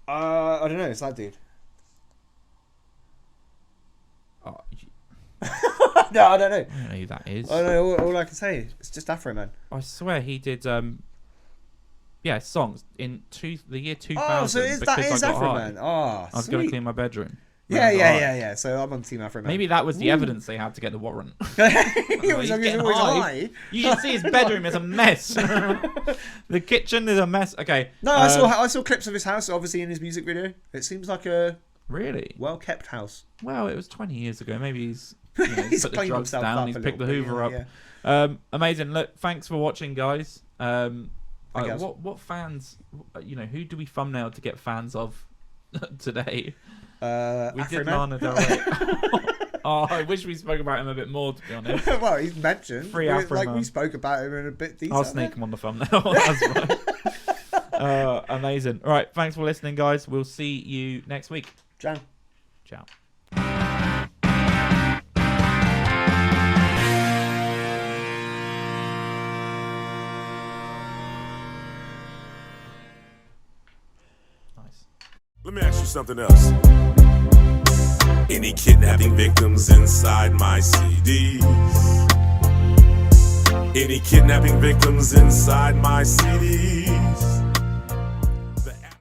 I don't know. It's that dude. Oh, No, I don't know. I don't know who that is. I don't know. All I can say it's just Afroman. I swear he did. Songs in the year 2000. Oh, so that is I got high. Afroman. Oh, I was going to clean my bedroom. Yeah. So I'm on Team Afroman. Maybe that was the evidence they had to get the warrant. He was getting always high. high. You should see his bedroom is a mess. The kitchen is a mess. Okay. No, I saw clips of his house, obviously in his music video. It seems like a Really well kept house. well. It was 20 years ago. Maybe he's He's put the cleaned drugs himself down. up He's a picked the little bit, Hoover yeah. up. Amazing. Look, thanks for watching, guys. guess. What fans? Who do we thumbnail to get fans of today? We did Afroman. Lana Del Rey. Oh, I wish we spoke about him a bit more, to be honest. Well, he's mentioned. Free Like Afroman. we spoke about him in a bit detail. I'll sneak him on the thumbnail. That's right. Amazing. All right, thanks for listening, guys. We'll see you next week. Ciao. Ciao. Nice. Let me ask you something else. Any kidnapping victims inside my CDs? Any kidnapping victims inside my CDs?